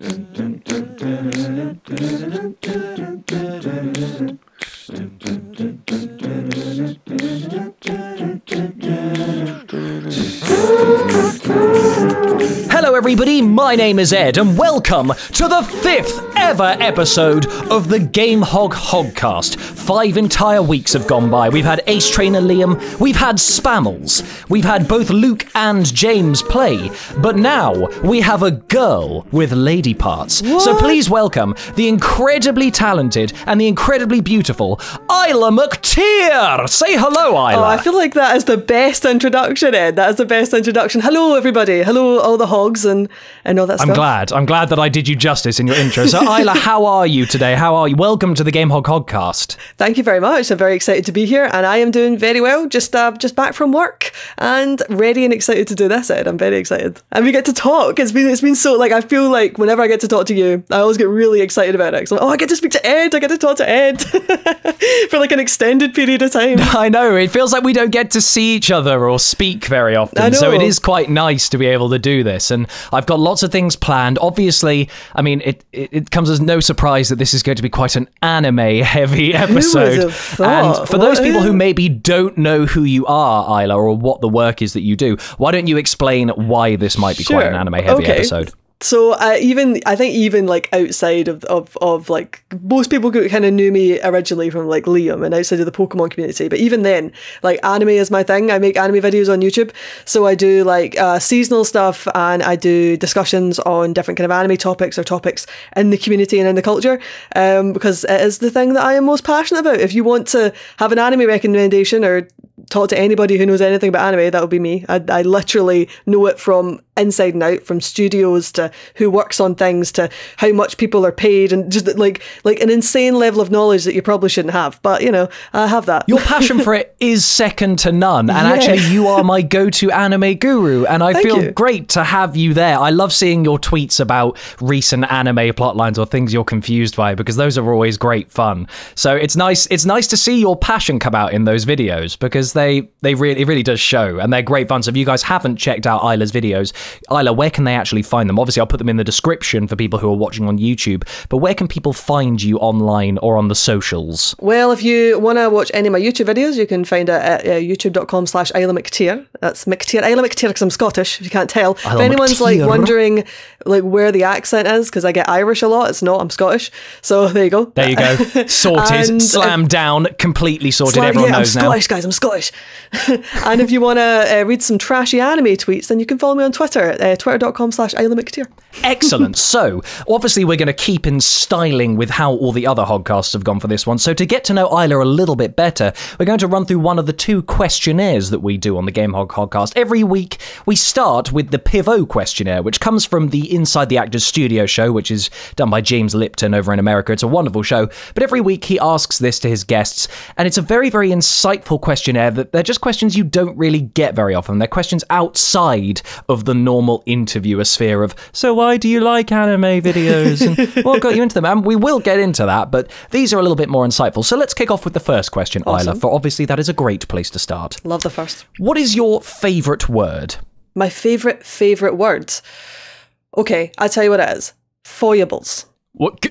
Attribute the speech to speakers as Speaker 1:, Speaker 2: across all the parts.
Speaker 1: Hello everybody, my name is Ed and welcome to the 5th ever episode of the Game Hog Hogcast. 5 entire weeks have gone by. We've had Ace Trainer Liam, we've had Spammels, we've had both Luke and James play, but now we have a girl with lady parts. What? So please welcome the incredibly talented and the incredibly beautiful Isla McTear. Say hello, Isla.
Speaker 2: Oh, I feel like that is the best introduction, Ed. That is the best introduction. Hello, everybody. Hello, all the hogs and all that stuff.
Speaker 1: I'm glad that I did you justice in your intro. So, Isla, how are you today? How are you? Welcome to the Game Hog Hogcast.
Speaker 2: Thank you very much. I'm very excited to be here, and I am doing very well. Just back from work and ready and excited to do this, Ed. I'm very excited, and we get to talk. It's been so, like, I feel like whenever I get to talk to you, I always get really excited about it. So, I get to speak to Ed. I get to talk to Ed for like an extended period of time.
Speaker 1: I know, it feels like we don't get to see each other or speak very often, so it is quite nice to be able to do this, and I've got lots of things planned. Obviously, I mean, it comes as no surprise that this is going to be quite an anime-heavy episode.
Speaker 2: Who would have thought?
Speaker 1: And for those people who maybe don't know who you are, Isla, or what the work is that you do, why don't you explain why this might be quite an anime-heavy episode?
Speaker 2: So I think even like outside of like, most people kind of knew me originally from like Liam and outside of the Pokemon community, but even then, like, anime is my thing. I make anime videos on YouTube, so I do like seasonal stuff, and I do discussions on different kind of anime topics or topics in the community and in the culture, because it is the thing that I am most passionate about. If you want to have an anime recommendation or talk to anybody who knows anything about anime, that would be me. I literally know it from inside and out, from studios to who works on things to how much people are paid, and just like an insane level of knowledge that you probably shouldn't have. But, you know, I have that.
Speaker 1: Your passion for it is second to none. And actually, you are my go-to anime guru. And I feel great to have you there. I love seeing your tweets about recent anime plotlines or things you're confused by, because those are always great fun. So it's nice to see your passion come out in those videos, because it really does show, and they're great fun. So if you guys haven't checked out Isla's videos, Isla, where can they actually find them? Obviously, I'll put them in the description for people who are watching on YouTube, but where can people find you online or on the socials?
Speaker 2: Well, if you want to watch any of my YouTube videos, you can find it at youtube.com/Isla McTear. That's McTear, Isla McTear, because I'm Scottish, if you can't tell. If anyone's like wondering like where the accent is, because I get Irish a lot, it's not, I'm Scottish. So there you go.
Speaker 1: There you go. Sorted. Slammed down. Completely sorted. Everyone knows now.
Speaker 2: I'm Scottish, guys. I'm Scottish. And if you want to read some trashy anime tweets, then you can follow me on Twitter at twitter.com/Isla McTear.
Speaker 1: Excellent. So, obviously, we're going to keep in styling with how all the other Hogcasts have gone for this one. So, to get to know Isla a little bit better, we're going to run through one of the 2 questionnaires that we do on the Game Hog Hogcast. Every week, we start with the Pivot questionnaire, which comes from the Inside the Actors studio show, which is done by James Lipton over in America. It's a wonderful show. But every week, he asks this to his guests, and it's a very, very insightful questionnaire. They're just questions you don't really get very often. They're questions outside of the normal interviewer sphere of, so why do you like anime videos? And what got you into them? And we will get into that, but these are a little bit more insightful. So let's kick off with the first question, awesome. Isla, for obviously that is a great place to start.
Speaker 2: Love the first.
Speaker 1: What is your favourite word?
Speaker 2: My favourite word? Okay, I'll tell you what it is. Foibles.
Speaker 1: What?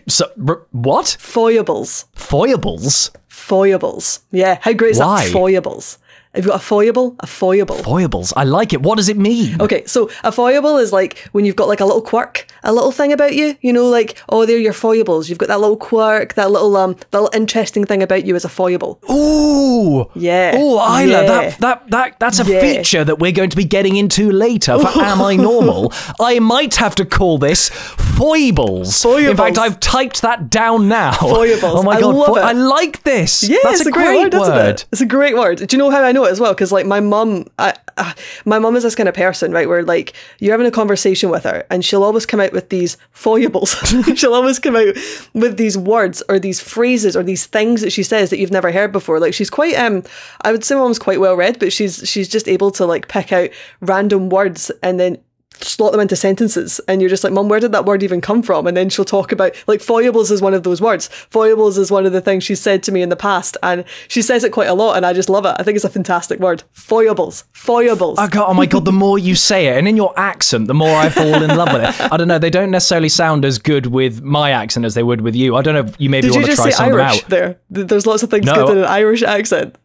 Speaker 1: What?
Speaker 2: Foibles.
Speaker 1: Foibles?
Speaker 2: Foibles. Yeah, how great is
Speaker 1: Why?
Speaker 2: that? Foibles. Have you got a foible? A foible.
Speaker 1: Foibles. I like it. What does it mean?
Speaker 2: Okay, so a foible is like when you've got like a little quirk, a little thing about you, you know, like, oh, they're your foibles. You've got that little quirk, that little interesting thing about you as a foible.
Speaker 1: Ooh.
Speaker 2: Yeah.
Speaker 1: Oh, Isla,
Speaker 2: yeah.
Speaker 1: that's a feature that we're going to be getting into later for Am I Normal? I might have to call this foibles. In fact, I've typed that down now.
Speaker 2: Foibles.
Speaker 1: Oh my God.
Speaker 2: I love it.
Speaker 1: I like this.
Speaker 2: Yeah,
Speaker 1: that's
Speaker 2: it's
Speaker 1: a great word.
Speaker 2: Isn't it? It's a great word. Do you know how I know it as well? Because like my mum is this kind of person, right, where like you're having a conversation with her and she'll always come out with these foibles. She'll always come out with these words or these phrases or these things that she says that you've never heard before. Like she's quite I would say Mum's quite well read, but she's just able to like pick out random words and then slot them into sentences, and you're just like, Mum, where did that word even come from? And then she'll talk about, like, foibles is one of those words. Foibles is one of the things she's said to me in the past, and she says it quite a lot, and I just love it. I think it's a fantastic word. Foibles.
Speaker 1: Oh my god, the more you say it, and in your accent, the more I fall in love with it. I don't know, they don't necessarily sound as good with my accent as they would with you. I don't know, you maybe want to try some of them out.
Speaker 2: There? There's lots of things good in an Irish accent.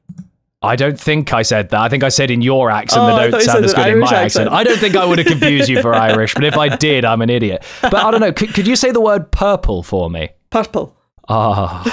Speaker 1: I don't think I said that. I think I said in your accent that don't sound as good in my accent. I don't think I would have confused you for Irish, but if I did, I'm an idiot. But I don't know, could you say the word purple for me?
Speaker 2: Purple.
Speaker 1: Oh,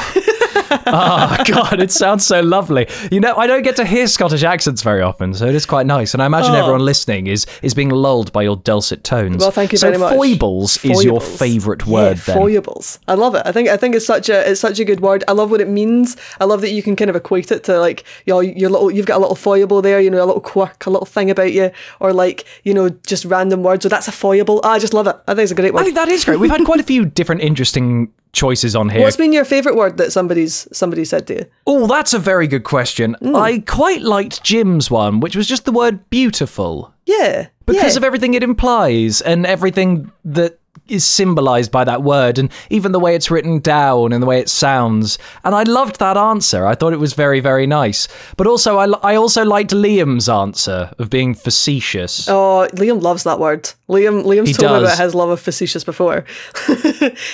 Speaker 1: God, it sounds so lovely. You know, I don't get to hear Scottish accents very often, so it is quite nice. And I imagine everyone listening is being lulled by your dulcet tones.
Speaker 2: Well, thank you very much.
Speaker 1: So foibles is your favourite word, then?
Speaker 2: Foibles. I love it. I think it's such a good word. I love what it means. I love that you can kind of equate it to, like, you know, you've got a little foible there, you know, a little quirk, a little thing about you, or, like, you know, just random words. So that's a foible. I just love it. I think it's a great word.
Speaker 1: I think that is great. We've had quite a few different interesting choices on here.
Speaker 2: What's been your favourite word that somebody said to you?
Speaker 1: Oh, that's a very good question. I quite liked Jim's one, which was just the word beautiful.
Speaker 2: Yeah.
Speaker 1: Because of everything it implies and everything that is symbolised by that word, and even the way it's written down and the way it sounds. And I loved that answer. I thought it was very, very nice. But also, I also liked Liam's answer of being facetious.
Speaker 2: Oh, Liam loves that word. Liam's told me about his love of facetious before.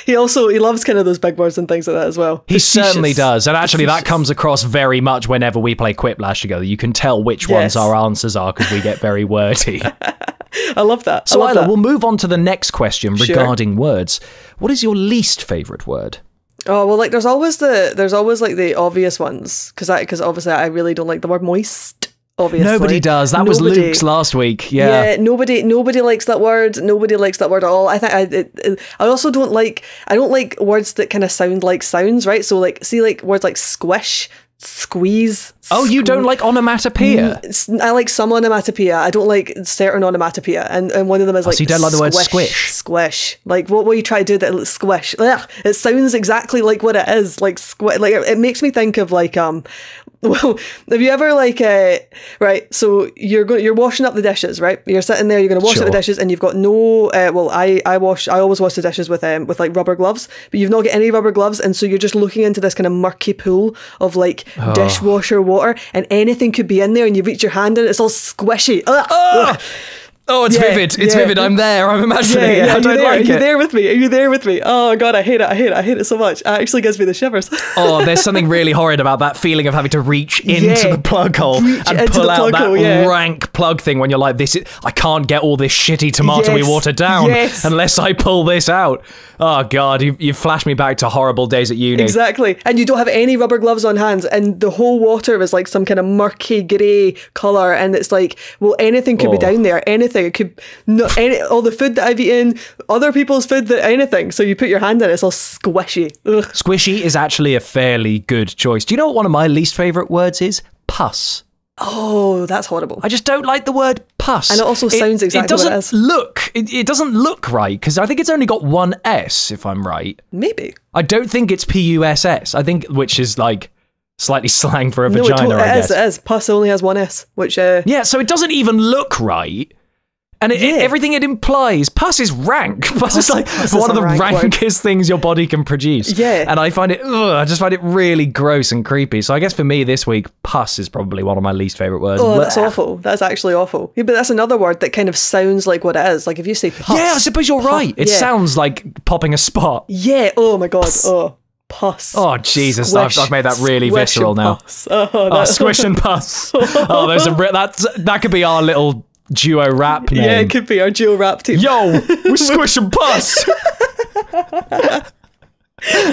Speaker 2: He loves kind of those big words and things like that as well.
Speaker 1: He certainly does. And actually, that comes across very much whenever we play Quiplash together. You can tell which ones our answers are because we get very wordy.
Speaker 2: I love that.
Speaker 1: So, Isla, we'll move on to the next question regarding words. What is your least favourite word?
Speaker 2: Oh, well, like, there's always like the obvious ones, because obviously I really don't like the word moist. Obviously.
Speaker 1: Nobody does. That was Luke's last week. Yeah.
Speaker 2: Nobody likes that word. Nobody likes that word at all. I think I also don't like words that kind of sound like sounds, right? So, like, see, like, words like squish, squeeze.
Speaker 1: Oh, you don't like onomatopoeia?
Speaker 2: I like some onomatopoeia. I don't like certain onomatopoeia, and one of them is like.
Speaker 1: So you don't like the word squish?
Speaker 2: Squish. Like, what will you try to do that? Squish. Ugh, it sounds exactly like what it is. Like squish. Like, it makes me think of, like, well, have you ever, like, right? So you're washing up the dishes, right? You're sitting there, you're going to wash up the dishes, and you've got no. Well, I always wash the dishes with like rubber gloves, but you've not got any rubber gloves, and so you're just looking into this kind of murky pool of, like, dishwasher water, and anything could be in there, and you reach your hand in, it's all squishy. Ugh.
Speaker 1: Oh, it's vivid. It's vivid. I'm there. I'm imagining it. I don't like it.
Speaker 2: Are you there with me? Are you there with me? Oh, God, I hate it. I hate it so much. It actually gives me the shivers.
Speaker 1: Oh, there's something really horrid about that feeling of having to reach into the plug hole and pull out that rank plug thing when you're like, I can't get all this shitty tomatoey water down unless I pull this out. Oh, God, you flashed me back to horrible days at uni.
Speaker 2: Exactly. And you don't have any rubber gloves on hands, and the whole water is like some kind of murky grey colour, and it's like, well, anything could be down there. Anything. It could all the food that I've eaten, other people's food, anything. So you put your hand in it, it's all squishy. Ugh.
Speaker 1: Squishy is actually a fairly good choice. Do you know what one of my least favourite words is? Pus.
Speaker 2: Oh, that's horrible.
Speaker 1: I just don't like the word pus.
Speaker 2: And it also sounds exactly what it is.
Speaker 1: It doesn't look right, because I think it's only got one S, if I'm right.
Speaker 2: Maybe.
Speaker 1: I don't think it's P-U-S-S. I think, which is like slightly slang for a vagina, I guess.
Speaker 2: It is. Pus only has one S, which...
Speaker 1: Yeah, so it doesn't even look right. And everything it implies, pus is rank. Pus is like one of the rankest things your body can produce.
Speaker 2: Yeah.
Speaker 1: And I just find it really gross and creepy. So I guess for me this week, pus is probably one of my least favourite words.
Speaker 2: Oh, that's awful. That's actually awful. Yeah, but that's another word that kind of sounds like what it is. Like if you say pus.
Speaker 1: Yeah, I suppose you're right. It sounds like popping a spot.
Speaker 2: Yeah. Oh my God. Pus. Oh. Pus.
Speaker 1: Oh Jesus! I've made that really visceral now. Squish and pus. Oh, that could be our little duo rap name.
Speaker 2: Yeah, it could be our duo rap team.
Speaker 1: Yo, we're Squish and Pus.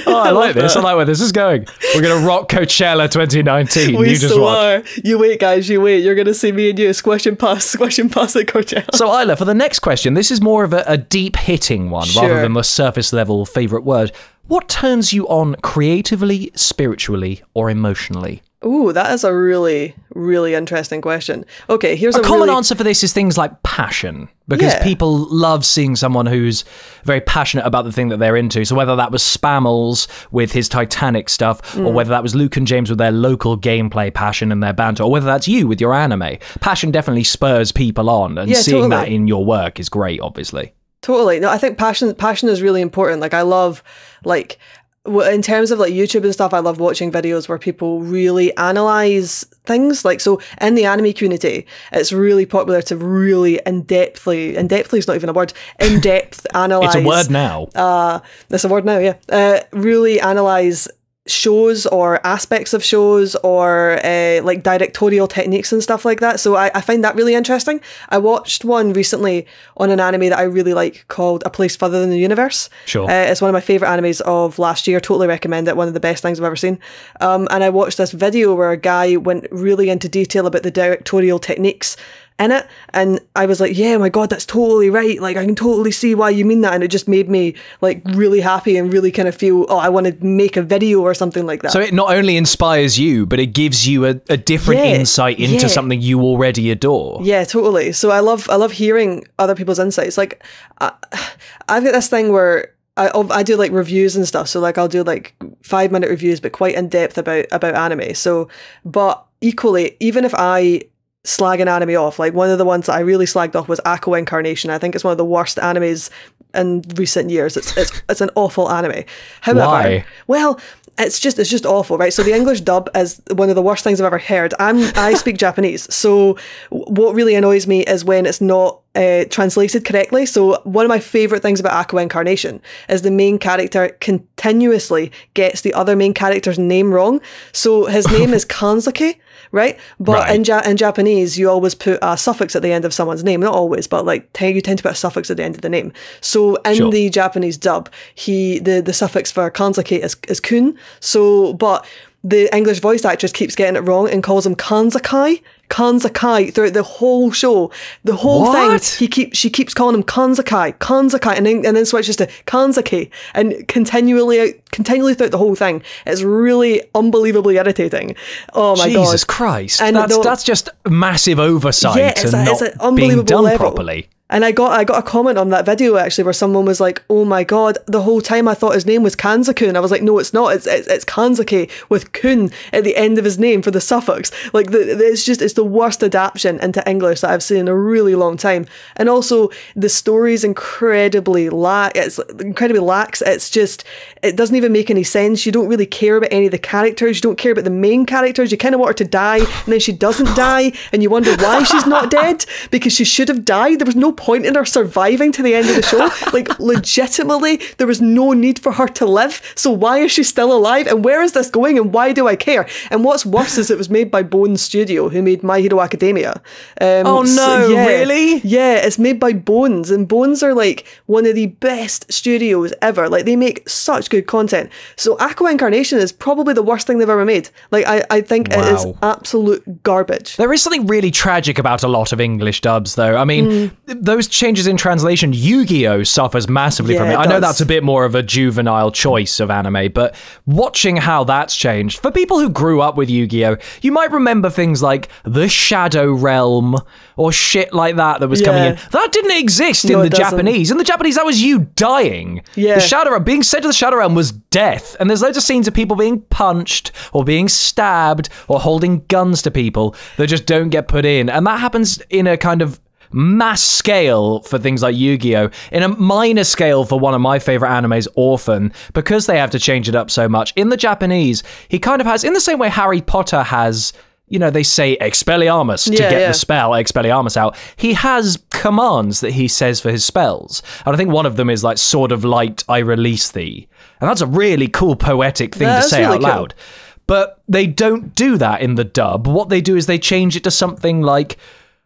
Speaker 1: I like this. I like where this is going. We're going to rock Coachella 2019.
Speaker 2: We still are. You wait, guys. You wait. You're going to see me and you Squish and Pus at Coachella.
Speaker 1: So, Isla, for the next question, this is more of a deep-hitting one rather than the surface-level favourite word. What turns you on creatively, spiritually, or emotionally?
Speaker 2: Ooh, that is a really, really interesting question. Okay, here's a
Speaker 1: common answer for this is things like passion, because people love seeing someone who's very passionate about the thing that they're into. So whether that was Spammels with his Titanic stuff, or whether that was Luke and James with their local gameplay passion and their banter, or whether that's you with your anime, passion definitely spurs people on, and seeing that in your work is great, obviously. Totally.
Speaker 2: No, I think passion is really important. Like, I love, like, in terms of like YouTube and stuff, I love watching videos where people really analyze things. Like, so in the anime community, it's really popular to really in-depth is not even a word, in-depth analyze.
Speaker 1: It's a word now.
Speaker 2: It's a word now, yeah. Really analyze shows or aspects of shows, or like directorial techniques and stuff like that. So I find that really interesting. I watched one recently on an anime that I really like called A Place Further Than the Universe.
Speaker 1: Sure.
Speaker 2: It's one of my favourite animes of last year. Totally recommend it. One of the best things I've ever seen. And I watched this video where a guy went really into detail about the directorial techniques in it, and I was like, yeah, my god, that's totally right, like I can totally see why you mean that, and it just made me like really happy and really kind of feel, oh, I want to make a video or something like that.
Speaker 1: So it not only inspires you, but it gives you a different insight into something you already adore.
Speaker 2: Yeah, totally. So I love hearing other people's insights. Like I've got this thing where I do like reviews and stuff, so like I'll do like 5-minute reviews but quite in depth about anime. So, but equally, even if I slag an anime off, like one of the ones that I really slagged off was Aqua Incarnation. I think it's one of the worst animes in recent years. It's an awful anime. However,
Speaker 1: why?
Speaker 2: Well, it's just awful, right? So the English dub is one of the worst things I've ever heard. I speak Japanese, so what really annoys me is when it's not translated correctly. So one of my favourite things about Aqua Incarnation is the main character continuously gets the other main character's name wrong. So his name is Kanzaki, right? But in Japanese, you always put a suffix at the end of someone's name. Not always, but like you tend to put a suffix at the end of the name. So in the Japanese dub, the suffix for Kanzaki is kun. So, but the English voice actress keeps getting it wrong and calls him Kanzakai throughout the whole show. The whole thing, she keeps calling him Kanzakai, and then switches to Kanzaki, and continually throughout the whole thing. It's really unbelievably irritating. Oh my god, Jesus
Speaker 1: Christ! And that's just massive oversight and not being done properly.
Speaker 2: And I got a comment on that video actually where someone was like, oh my god, the whole time I thought his name was Kanzaku, and I was like, no, it's not, it's Kanzaki with kun at the end of his name for the suffix. Like it's the worst adaptation into English that I've seen in a really long time. And also the story's incredibly lax. It's just, it doesn't even make any sense. You don't really care about any of the characters. You don't care about the main characters. You kind of want her to die, and then she doesn't die, and you wonder why she's not dead, because she should have died. There was no point in her surviving to the end of the show. Like, legitimately, there was no need for her to live. So why is she still alive? And where is this going? And why do I care? And what's worse is it was made by Bones Studio, who made My Hero Academia.
Speaker 1: Really?
Speaker 2: Yeah, it's made by Bones, and Bones are like one of the best studios ever. Like, they make such good content. So Aqua Incarnation is probably the worst thing they've ever made. Like, I think it is absolute garbage.
Speaker 1: There is something really tragic about a lot of English dubs, though. I mean, those changes in translation, Yu-Gi-Oh! Suffers massively from it. I know that's a bit more of a juvenile choice of anime, but watching how that's changed, for people who grew up with Yu-Gi-Oh!, you might remember things like the Shadow Realm or shit like that was coming in. That didn't exist in the Japanese. In the Japanese, that was you dying. Yeah. The Shadow Realm, being sent to the Shadow Realm was death. And there's loads of scenes of people being punched or being stabbed or holding guns to people that just don't get put in. And that happens in a kind of mass scale for things like Yu-Gi-Oh! In a minor scale for one of my favourite animes, Orphan, because they have to change it up so much. In the Japanese, he kind of has, in the same way Harry Potter has, you know, they say Expelliarmus to get the spell Expelliarmus out. He has commands that he says for his spells. And I think one of them is like, Sword of Light, I release thee. And that's a really cool poetic thing to say out loud. But they don't do that in the dub. What they do is they change it to something like,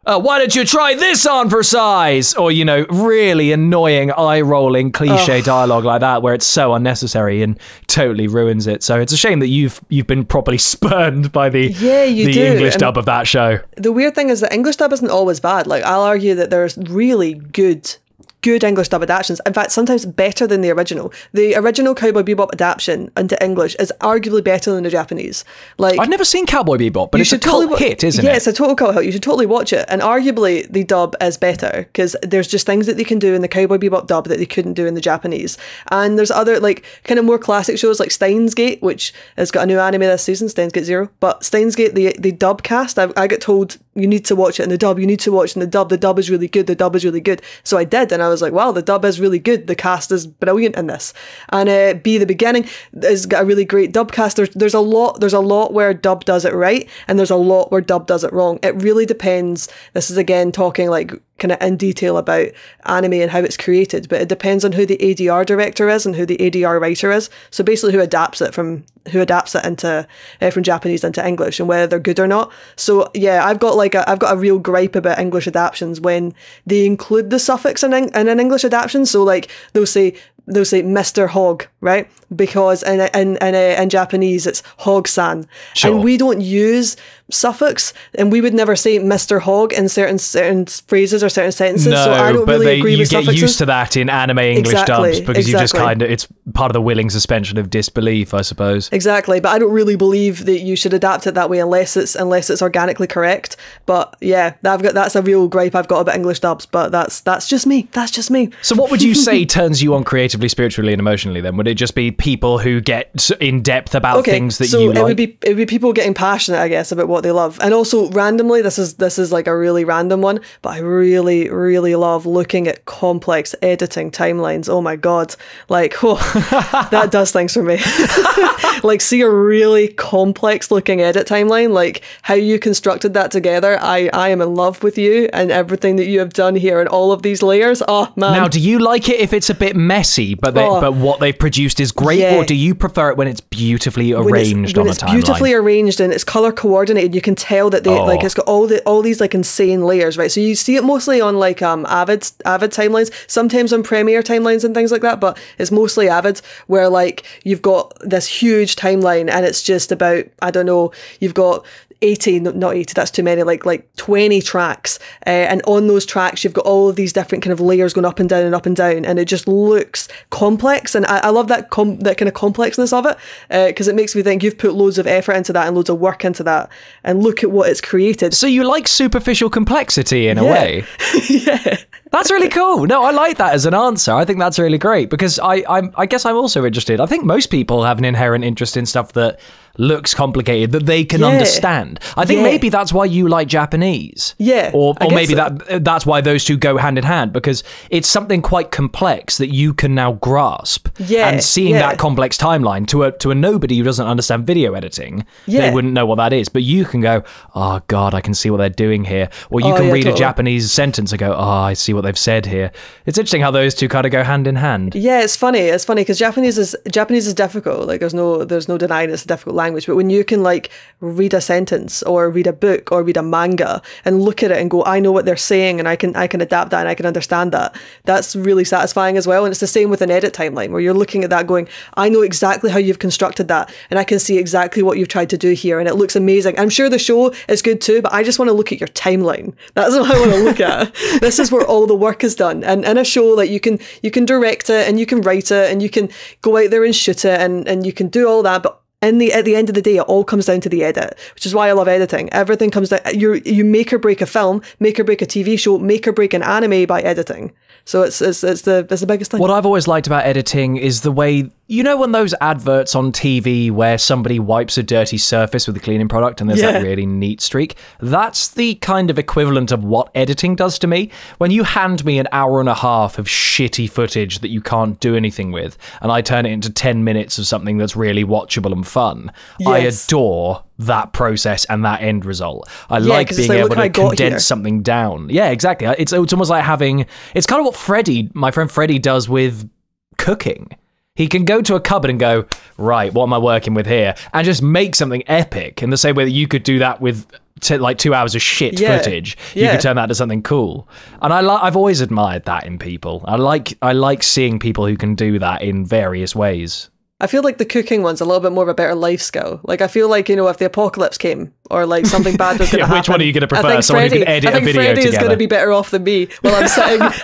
Speaker 1: why don't you try this on for size? Or, you know, really annoying, eye-rolling, cliche dialogue like that, where it's so unnecessary and totally ruins it. So it's a shame that you've been properly spurned by the English dub of that show.
Speaker 2: The weird thing is that English dub isn't always bad. Like, I'll argue that there's really good good English dub adaptations. In fact, sometimes better than the original. The original Cowboy Bebop adaptation into English is arguably better than the Japanese. Like,
Speaker 1: I've never seen Cowboy Bebop, but it's a cult hit, isn't it?
Speaker 2: Yeah, it's a total cult hit. You should totally watch it. And arguably, the dub is better because there's just things that they can do in the Cowboy Bebop dub that they couldn't do in the Japanese. And there's other, like, kind of more classic shows like Steins Gate, which has got a new anime this season, Steins Gate Zero. But Steins Gate, the dub cast, I get told you need to watch it in the dub. You need to watch it in the dub. The dub is really good. The dub is really good. So I did, and I was like, wow, the dub is really good. The cast is brilliant in this. And The Beginning has got a really great dub cast. There's a lot where dub does it right, and there's a lot where dub does it wrong. It really depends. This is again talking like kind of in detail about anime and how it's created, but it depends on who the ADR director is and who the ADR writer is. So basically, who adapts it into from Japanese into English, and whether they're good or not. So yeah, I've got a real gripe about English adaptations when they include the suffix in an English adaptation. So like they'll say Mr. Hogg, right? Because in Japanese it's Hogg-san.
Speaker 1: Sure.
Speaker 2: And we don't use suffix, and we would never say Mr. Hogg in certain phrases or certain sentences.
Speaker 1: No,
Speaker 2: so I don't
Speaker 1: but
Speaker 2: really agree with
Speaker 1: you get
Speaker 2: suffixes.
Speaker 1: used to that in anime English dubs because you just it's part of the willing suspension of disbelief, I suppose.
Speaker 2: Exactly, but I don't really believe that you should adapt it that way unless it's organically correct. But yeah, that's a real gripe I've got about English dubs. But that's just me. That's just me.
Speaker 1: So what would you say turns you on creatively, spiritually, and emotionally? Then would it just be people who get in depth about things that you like?
Speaker 2: So it would be people getting passionate, I guess, about what they love, and also randomly. This is like a really random one, but I really really love looking at complex editing timelines. Oh my god, like that does things for me. Like, see a really complex looking edit timeline, like how you constructed that together. I am in love with you and everything that you have done here and all of these layers. Oh man.
Speaker 1: Now, do you like it if it's a bit messy, but what they've produced is great, or do you prefer it when it's beautifully arranged on a timeline?
Speaker 2: Beautifully arranged and it's color coordinated. You can tell that they like it's got all these like insane layers, right? So you see it mostly on like Avid timelines, sometimes on Premiere timelines and things like that, but it's mostly Avid, where like you've got this huge timeline and it's just about, I don't know, you've got 80, not 80, that's too many, like 20 tracks, and on those tracks you've got all of these different kind of layers going up and down and up and down, and it just looks complex, and I love that kind of complexness of it, because it makes me think you've put loads of effort into that and loads of work into that, and look at what it's created.
Speaker 1: So you like superficial complexity in a way?
Speaker 2: Yeah.
Speaker 1: That's really cool. No, I like that as an answer. I think that's really great, because I guess I'm also interested. I think most people have an inherent interest in stuff that looks complicated, that they can understand. I think maybe that's why you like Japanese. Yeah. Or maybe that's why those two go hand in hand, because it's something quite complex that you can now grasp. Yeah. And seeing that complex timeline to a nobody who doesn't understand video editing, they wouldn't know what that is. But you can go, oh God, I can see what they're doing here. Or you can read a Japanese sentence and go, oh, I see what they've said here. It's interesting how those two kind of go hand in hand.
Speaker 2: Yeah, it's funny. It's funny because Japanese is difficult. Like there's no denying it's a difficult language, but when you can like read a sentence or read a book or read a manga and look at it and go, I know what they're saying and I can adapt that and I can understand that, that's really satisfying as well. And it's the same with an edit timeline where you're looking at that going, I know exactly how you've constructed that and I can see exactly what you've tried to do here and it looks amazing. I'm sure the show is good too, but I just want to look at your timeline. That's what I want to look at. This is where all the work is done. And in a show, like you can direct it and you can write it and you can go out there and shoot it and you can do all that, but at the end of the day, it all comes down to the edit, which is why I love editing. Everything comes down. You make or break a film, make or break a TV show, make or break an anime by editing. So it's the biggest thing.
Speaker 1: What I've always liked about editing is the way, you know, when those adverts on TV where somebody wipes a dirty surface with a cleaning product and there's that really neat streak. That's the kind of equivalent of what editing does to me. When you hand me an hour and a half of shitty footage that you can't do anything with, and I turn it into 10 minutes of something that's really watchable and fun, I adore that process and that end result. I like being able to condense something down. Yeah, exactly. It's almost like having, it's kind of what my friend Freddie does with cooking. He can go to a cupboard and go, right, what am I working with here? And just make something epic in the same way that you could do that with like 2 hours of shit footage. You could turn that into something cool. And I've always admired that in people. I like seeing people who can do that in various ways.
Speaker 2: I feel like the cooking one's a little bit more of a better life skill. Like I feel like, you know, if the apocalypse came or like something bad was going to happen.
Speaker 1: Which one are you going to prefer? Someone who can edit a video together?
Speaker 2: Freddie is going to be better off than me. Well,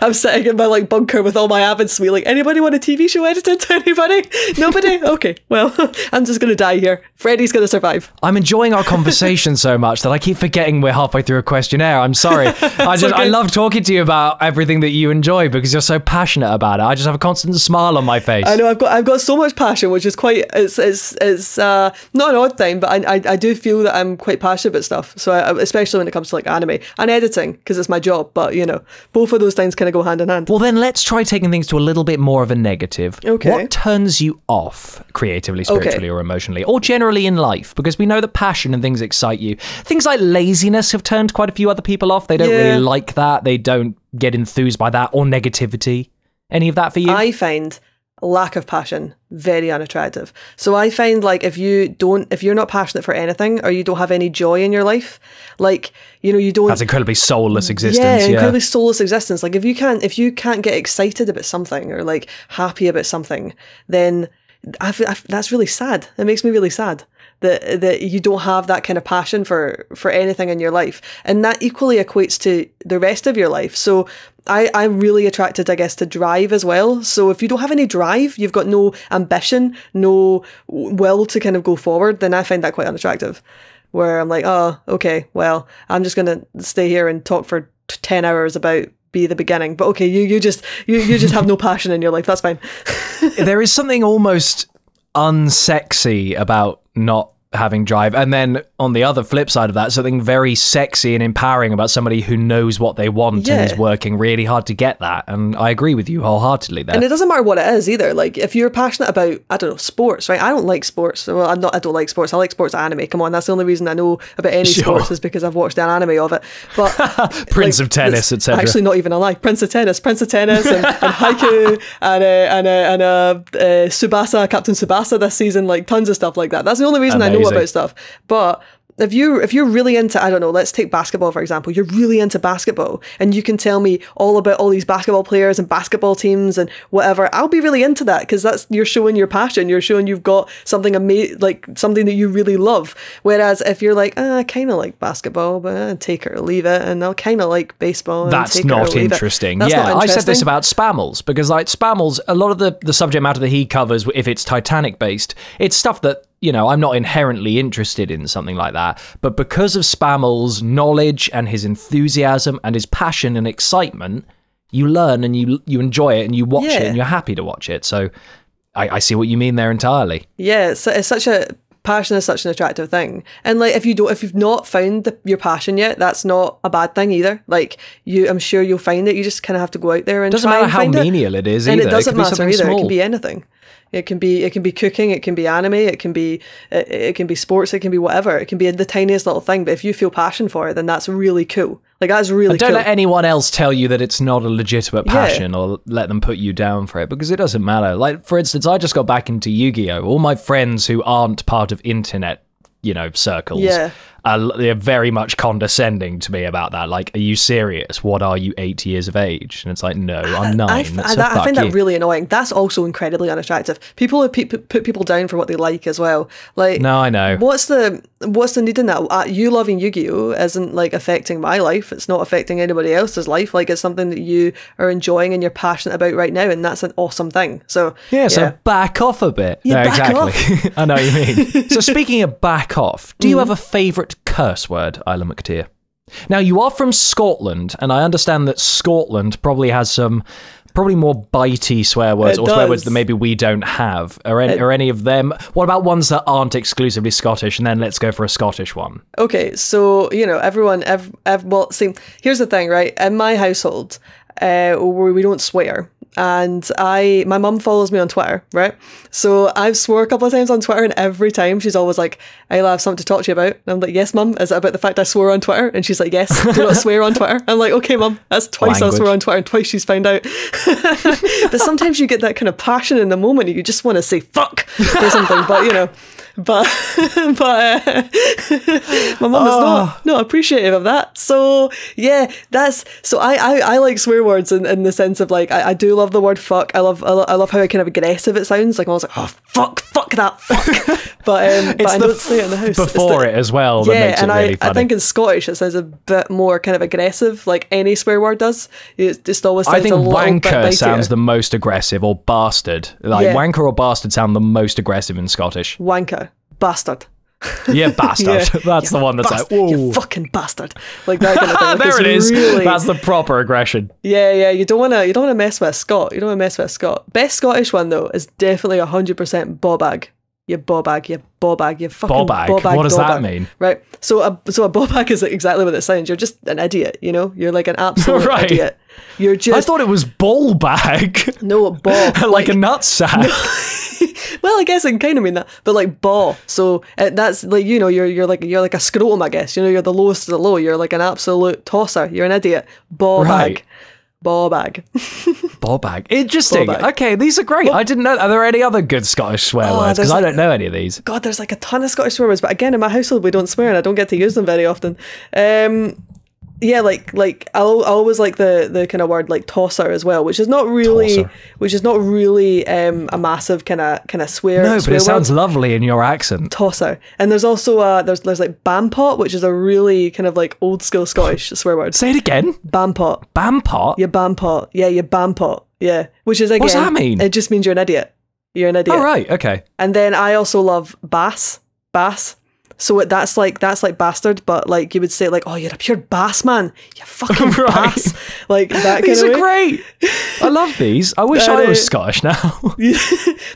Speaker 2: I'm sitting in my like bunker with all my Avid suite. Like, anybody want a TV show edited? Anybody? Nobody? Okay, well, I'm just going to die here. Freddie's going to survive.
Speaker 1: I'm enjoying our conversation so much that I keep forgetting we're halfway through a questionnaire. I'm sorry. I love talking to you about everything that you enjoy because you're so passionate about it. I just have a constant smile on my face.
Speaker 2: I know I've got so much passion, which is quite it's not an odd thing, but I do feel that I'm quite passionate about stuff. So especially when it comes to like anime and editing, because it's my job. But you know, both of those things kind of go hand in hand.
Speaker 1: Well, then let's try taking things to a little bit more of a negative.
Speaker 2: Okay.
Speaker 1: What turns you off creatively, spiritually, or emotionally, or generally in life? Because we know that passion and things excite you. Things like laziness have turned quite a few other people off. They don't really like that. They don't get enthused by that, or negativity. Any of that for you?
Speaker 2: I find lack of passion very unattractive. So I find like if you're not passionate for anything, or you don't have any joy in your life, like, you know, you don't.
Speaker 1: That's incredibly soulless existence.
Speaker 2: Yeah, incredibly soulless existence. Like if you can't get excited about something or like happy about something, then that's really sad. It makes me really sad that you don't have that kind of passion for anything in your life, and that equally equates to the rest of your life. So I'm really attracted, I guess, to drive as well. So if you don't have any drive, you've got no ambition, no will to kind of go forward, then I find that quite unattractive. Where I'm like, oh, okay, well, I'm just going to stay here and talk for 10 hours about Be the Beginning. But okay, you just have no passion in your life. That's fine.
Speaker 1: There is something almost unsexy about not having drive, and then on the other flip side of that, something very sexy and empowering about somebody who knows what they want and is working really hard to get that. And I agree with you wholeheartedly there.
Speaker 2: And it doesn't matter what it is either. Like if you're passionate about, I don't know, sports, right? I don't like sports. Well, I don't like sports. I like sports anime. Come on, that's the only reason I know about any sports is because I've watched an anime of it. But
Speaker 1: Prince of Tennis, etc.
Speaker 2: Actually, not even a lie. Prince of Tennis, and HAIKU and Tsubasa, Captain Tsubasa this season, like tons of stuff like that. That's the only reason I know about stuff. But if you're really into, I don't know, let's take basketball for example. You're really into basketball, and you can tell me all about all these basketball players and basketball teams and whatever. I'll be really into that because you're showing your passion. You're showing you've got something like something that you really love. Whereas if you're like, I kind of like basketball, but take it or leave it, and I'll kind of like baseball.
Speaker 1: That's not interesting. I said this about Spammels because like Spammels, a lot of the subject matter that he covers, if it's Titanic based, it's stuff that, you know, I'm not inherently interested in something like that, but because of Spammel's knowledge and his enthusiasm and his passion and excitement, you learn and you enjoy it and you watch it and you're happy to watch it. So I see what you mean there entirely.
Speaker 2: Yeah, it's such a passion is such an attractive thing, and like if you've not found your passion yet, that's not a bad thing either. Like I'm sure you'll find it. You just kind of have to go out there and
Speaker 1: doesn't
Speaker 2: try
Speaker 1: matter
Speaker 2: and
Speaker 1: how
Speaker 2: find
Speaker 1: menial it is,
Speaker 2: and
Speaker 1: either.
Speaker 2: It doesn't matter either.
Speaker 1: Small.
Speaker 2: It can be anything. It can be cooking, it can be anime, it can be sports, it can be whatever. It can be the tiniest little thing, but if you feel passion for it, then that's really cool. Like that's really cool.
Speaker 1: Don't let anyone else tell you that it's not a legitimate passion or let them put you down for it, because it doesn't matter. Like for instance, I just got back into Yu-Gi-Oh! All my friends who aren't part of internet, you know, circles, they're very much condescending to me about that. Like, are you serious? What are you, 8 years of age? And it's like, no, I'm 9.
Speaker 2: I find that really annoying. That's also incredibly unattractive. People who put people down for what they like as well. Like,
Speaker 1: no, I know.
Speaker 2: What's the need in that? You loving Yu-Gi-Oh! Isn't like affecting my life. It's not affecting anybody else's life. Like, it's something that you are enjoying and you're passionate about right now, and that's an awesome thing. So
Speaker 1: so back off a bit.
Speaker 2: Yeah,
Speaker 1: no,
Speaker 2: back
Speaker 1: exactly. I know what you mean. So speaking of back off, do you have a favourite curse word, Isla McTear? Now, you are from Scotland, and I understand that Scotland probably has some more bitey swear words, or swear words that maybe we don't have. Are any of them? What about ones that aren't exclusively Scottish? And then let's go for a Scottish one.
Speaker 2: Okay, so, you know, everyone, well, see, here's the thing, right? In my household, we don't swear. And my mum follows me on Twitter, right? So I've swore a couple of times on Twitter, and every time she's always like, Isla, I have something to talk to you about. And I'm like, yes, mum, is it about the fact I swore on Twitter? And she's like, yes, do not swear on Twitter. I'm like, okay, mum, that's twice I swore on Twitter, and twice she's found out. But sometimes you get that kind of passion in the moment, and you just want to say fuck or something, but you know. But my mum is not appreciative of that. So yeah, I like swear words in the sense of like I do love the word fuck. I love how kind of aggressive it sounds. Like I was like, oh fuck that, fuck. But I don't say it in the house.
Speaker 1: Before it as well, that makes it really funny.
Speaker 2: I think in Scottish it sounds a bit more kind of aggressive, like any swear word does. It just always sounds a little bit bitier.
Speaker 1: Wanker sounds the most aggressive, or bastard. Like wanker or bastard sound the most aggressive in Scottish.
Speaker 2: Wanker, bastard.
Speaker 1: Yeah, bastard. That's the one that's like, whoa.
Speaker 2: You fucking bastard. Like that kind of thing. Like,
Speaker 1: there it is.
Speaker 2: Really...
Speaker 1: That's the proper aggression.
Speaker 2: Yeah, you don't wanna mess with Scott. You don't wanna mess with Scott. Best Scottish one though is definitely 100% bobag. You bobag, you bobag, you fucking bobag.
Speaker 1: What does
Speaker 2: bobag.
Speaker 1: that mean?
Speaker 2: Right. So a bobag is exactly what it sounds. You're just an idiot, you know? You're like an absolute idiot. You're just...
Speaker 1: I thought it was ball bag.
Speaker 2: No, ball.
Speaker 1: like a nutsack.
Speaker 2: Well, I guess I can kind of mean that, but like ball. So that's like, you know, you're like a scrotum, I guess. You know, you're the lowest of the low. You're like an absolute tosser. You're an idiot. Ball bag. Ball bag.
Speaker 1: Ball bag. Interesting.
Speaker 2: Ball bag.
Speaker 1: Okay, these are great. I didn't know. Are there any other good Scottish swear words? Because I don't know any of these.
Speaker 2: God, there's like a ton of Scottish swear words, but again, in my household we don't swear and I don't get to use them very often. Yeah, like I always like the kind of word like tosser as well, which is not really a massive kind of swear.
Speaker 1: No, but it sounds lovely in your accent.
Speaker 2: Tosser. And there's also there's like bampot, which is a really kind of like old school Scottish swear word.
Speaker 1: Say it again.
Speaker 2: Bampot.
Speaker 1: Bampot?
Speaker 2: You bampot. Yeah, you bampot. Yeah. Which is again,
Speaker 1: what's that mean?
Speaker 2: It just means you're an idiot. You're an idiot.
Speaker 1: Oh right, okay.
Speaker 2: And then I also love bass. So that's like bastard, but like you would say like, oh, you're a pure bass man, you fucking bass, like that kind
Speaker 1: these
Speaker 2: of way.
Speaker 1: These are great. I love these. I wish I was Scottish now.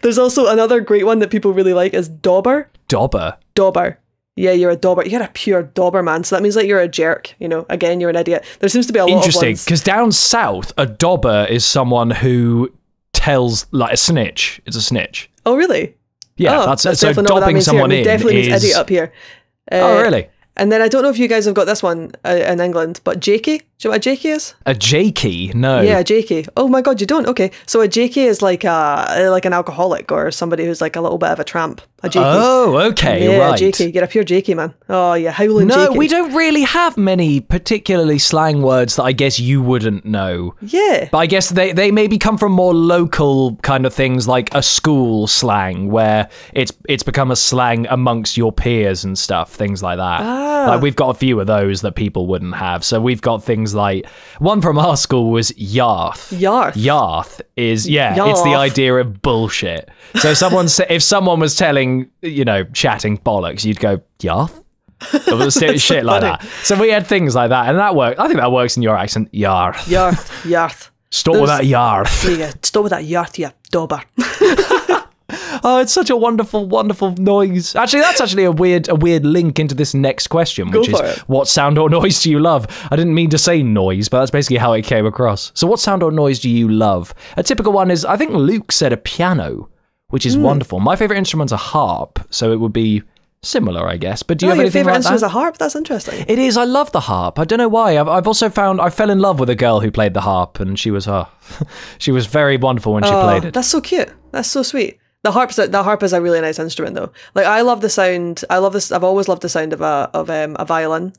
Speaker 2: There's also another great one that people really like is dauber. Dauber. Yeah, you're a dauber. You're a pure dauber, man. So that means like you're a jerk. You know, again, you're an idiot. There seems to be a lot of ones.
Speaker 1: Interesting, because down south, a dauber is someone who tells like a snitch. It's a snitch.
Speaker 2: Oh, really?
Speaker 1: Yeah, that's so dobbing someone in
Speaker 2: definitely means idiot up here.
Speaker 1: Oh, really?
Speaker 2: And then I don't know if you guys have got this one in England, but jakey. Do you know what a jakey is?
Speaker 1: A jakey? No.
Speaker 2: Yeah, a jakey. Oh my god, you don't? Okay. So a jakey is like an alcoholic or somebody who's like a little bit of a tramp. A jakey.
Speaker 1: Oh, okay,
Speaker 2: yeah,
Speaker 1: right.
Speaker 2: jakey. You're a pure jakey, man. Oh, yeah, howling jakey.
Speaker 1: No, we don't really have many particularly slang words that I guess you wouldn't know.
Speaker 2: Yeah.
Speaker 1: But I guess they maybe come from more local kind of things like a school slang where it's become a slang amongst your peers and stuff, things like that. Like we've got a few of those that people wouldn't have. So we've got things like, one from our school was yarth. Yarth is, it's the idea of bullshit. So if someone was telling, you know, chatting bollocks, you'd go, yarth? Shit like that. So we had things like that, and that worked. I think that works in your accent. Yarth.
Speaker 2: Yarth.
Speaker 1: Stop with that yarth.
Speaker 2: Yeah, stop with that yarth, you dauber.
Speaker 1: Oh, it's such a wonderful, wonderful noise. Actually, that's actually a weird link into this next question, which is, what sound or noise do you love? I didn't mean to say noise, but that's basically how it came across. So what sound or noise do you love? A typical one is, I think Luke said a piano, which is wonderful. My favourite instrument's a harp, so it would be similar, I guess. But do you have anything like that?
Speaker 2: Your favourite instrument's a harp? That's interesting.
Speaker 1: It is. I love the harp. I don't know why. I've also found I fell in love with a girl who played the harp, and she was she was very wonderful when she played it.
Speaker 2: That's so cute. That's so sweet. The harp is a really nice instrument though. Like I love the sound. I've always loved the sound of a violin.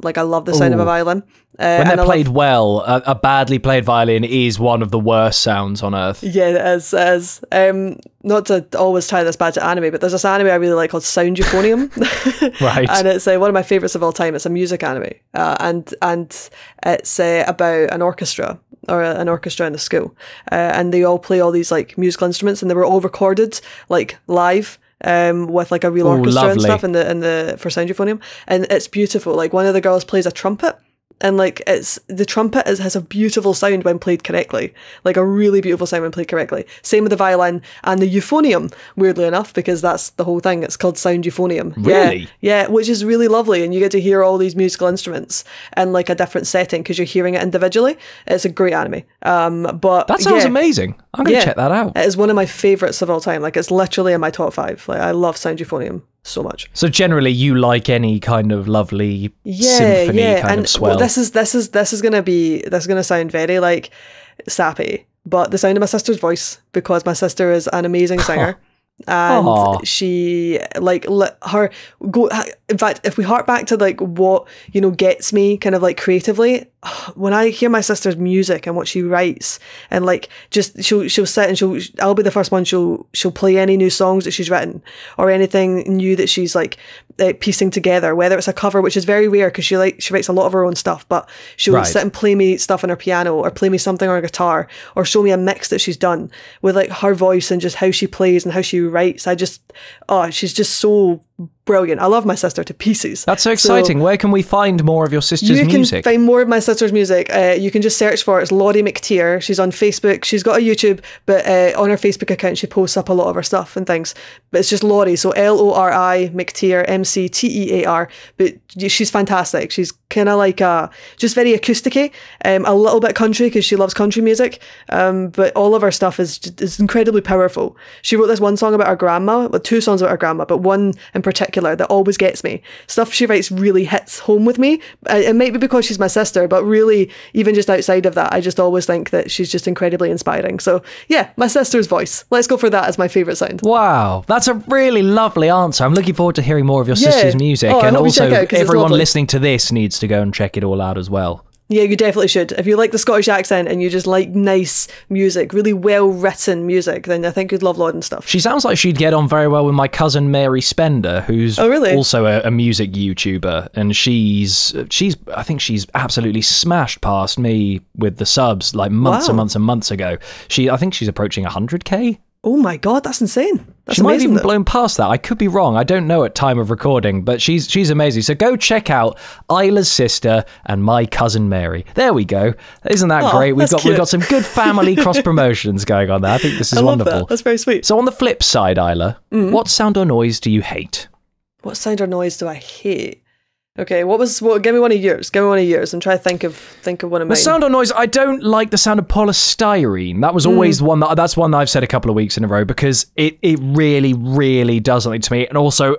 Speaker 2: Like I love the sound of a violin.
Speaker 1: When they're played well, a badly played violin is one of the worst sounds on earth.
Speaker 2: Yeah, it is. Not to always tie this back to anime, but there's this anime I really like called Sound Euphonium.
Speaker 1: Right.
Speaker 2: And it's one of my favourites of all time. It's a music anime. And it's about an orchestra. Or an orchestra in a school, and they all play all these like musical instruments, and they were all recorded like live with like a real orchestra and stuff in the for Sound Euphonium, and it's beautiful. Like one of the girls plays a trumpet, and like the trumpet has a beautiful sound when played correctly, like a really beautiful sound when played correctly. Same with the violin and the euphonium, weirdly enough, because that's the whole thing. It's called Sound Euphonium.
Speaker 1: Really?
Speaker 2: Yeah, which is really lovely, and you get to hear all these musical instruments in like a different setting because you're hearing it individually. It's a great anime. But
Speaker 1: that sounds amazing. I'm gonna check that out.
Speaker 2: It is one of my favourites of all time. Like it's literally in my top 5. Like I love Sound Euphonium so much.
Speaker 1: So generally, you like any kind of lovely symphony kind of swell.
Speaker 2: Well, this is gonna sound very like sappy, but the sound of my sister's voice, because my sister is an amazing singer. And she like her go. In fact, if we hark back to like what gets me kind of like creatively, when I hear my sister's music and what she writes, and like just she'll sit and I'll be the first one, she'll play any new songs that she's written or anything new that she's like piecing together, whether it's a cover, which is very rare because she writes a lot of her own stuff, but she'll sit and play me stuff on her piano or play me something on her guitar or show me a mix that she's done with like her voice and just how she plays and how she writes. She's just so brilliant. I love my sister to pieces.
Speaker 1: That's so exciting. Where can we find more of your sister's music?
Speaker 2: You can find more of my sister's music. You can just search for it's Isla McTear. She's on Facebook. She's got a YouTube, but on her Facebook account she posts up a lot of her stuff and things. But it's just Lori, so Lori McTear, McTear. But she's fantastic. She's kind of like just very acoustic-y, a little bit country because she loves country music. But all of her stuff is incredibly powerful. She wrote this one song about her grandma, well, 2 songs about her grandma, but one in particular that always gets me. Stuff she writes really hits home with me. It might be because she's my sister, but really, even just outside of that, I just always think that she's just incredibly inspiring. So yeah, my sister's voice. Let's go for that as my favourite sound.
Speaker 1: Wow, that's a really lovely answer. I'm looking forward to hearing more of your sister's music.
Speaker 2: And
Speaker 1: also, everyone listening to this needs to go and check it all out as well.
Speaker 2: Yeah, you definitely should. If you like the Scottish accent and you just like nice music, really well-written music, then I think you'd love Laud and stuff.
Speaker 1: She sounds like she'd get on very well with my cousin Mary Spender, who's also a music YouTuber, and I think she's absolutely smashed past me with the subs like months and months and months ago. I think she's approaching 100k.
Speaker 2: Oh my God, that's insane.
Speaker 1: She might have even blown past that. I could be wrong. I don't know at time of recording, but she's amazing. So go check out Isla's sister and my cousin Mary. There we go. Isn't that great? We've got some good family cross promotions going on there. I think this is wonderful.
Speaker 2: That. That's very sweet.
Speaker 1: So on the flip side, Isla, what sound or noise do you hate?
Speaker 2: What sound or noise do I hate? Okay, give me one of yours. Give me one of yours and try to think of one of mine.
Speaker 1: The sound or noise, I don't like the sound of polystyrene. That was always one that's one that I've said a couple of weeks in a row because it really, really does something to me. And also,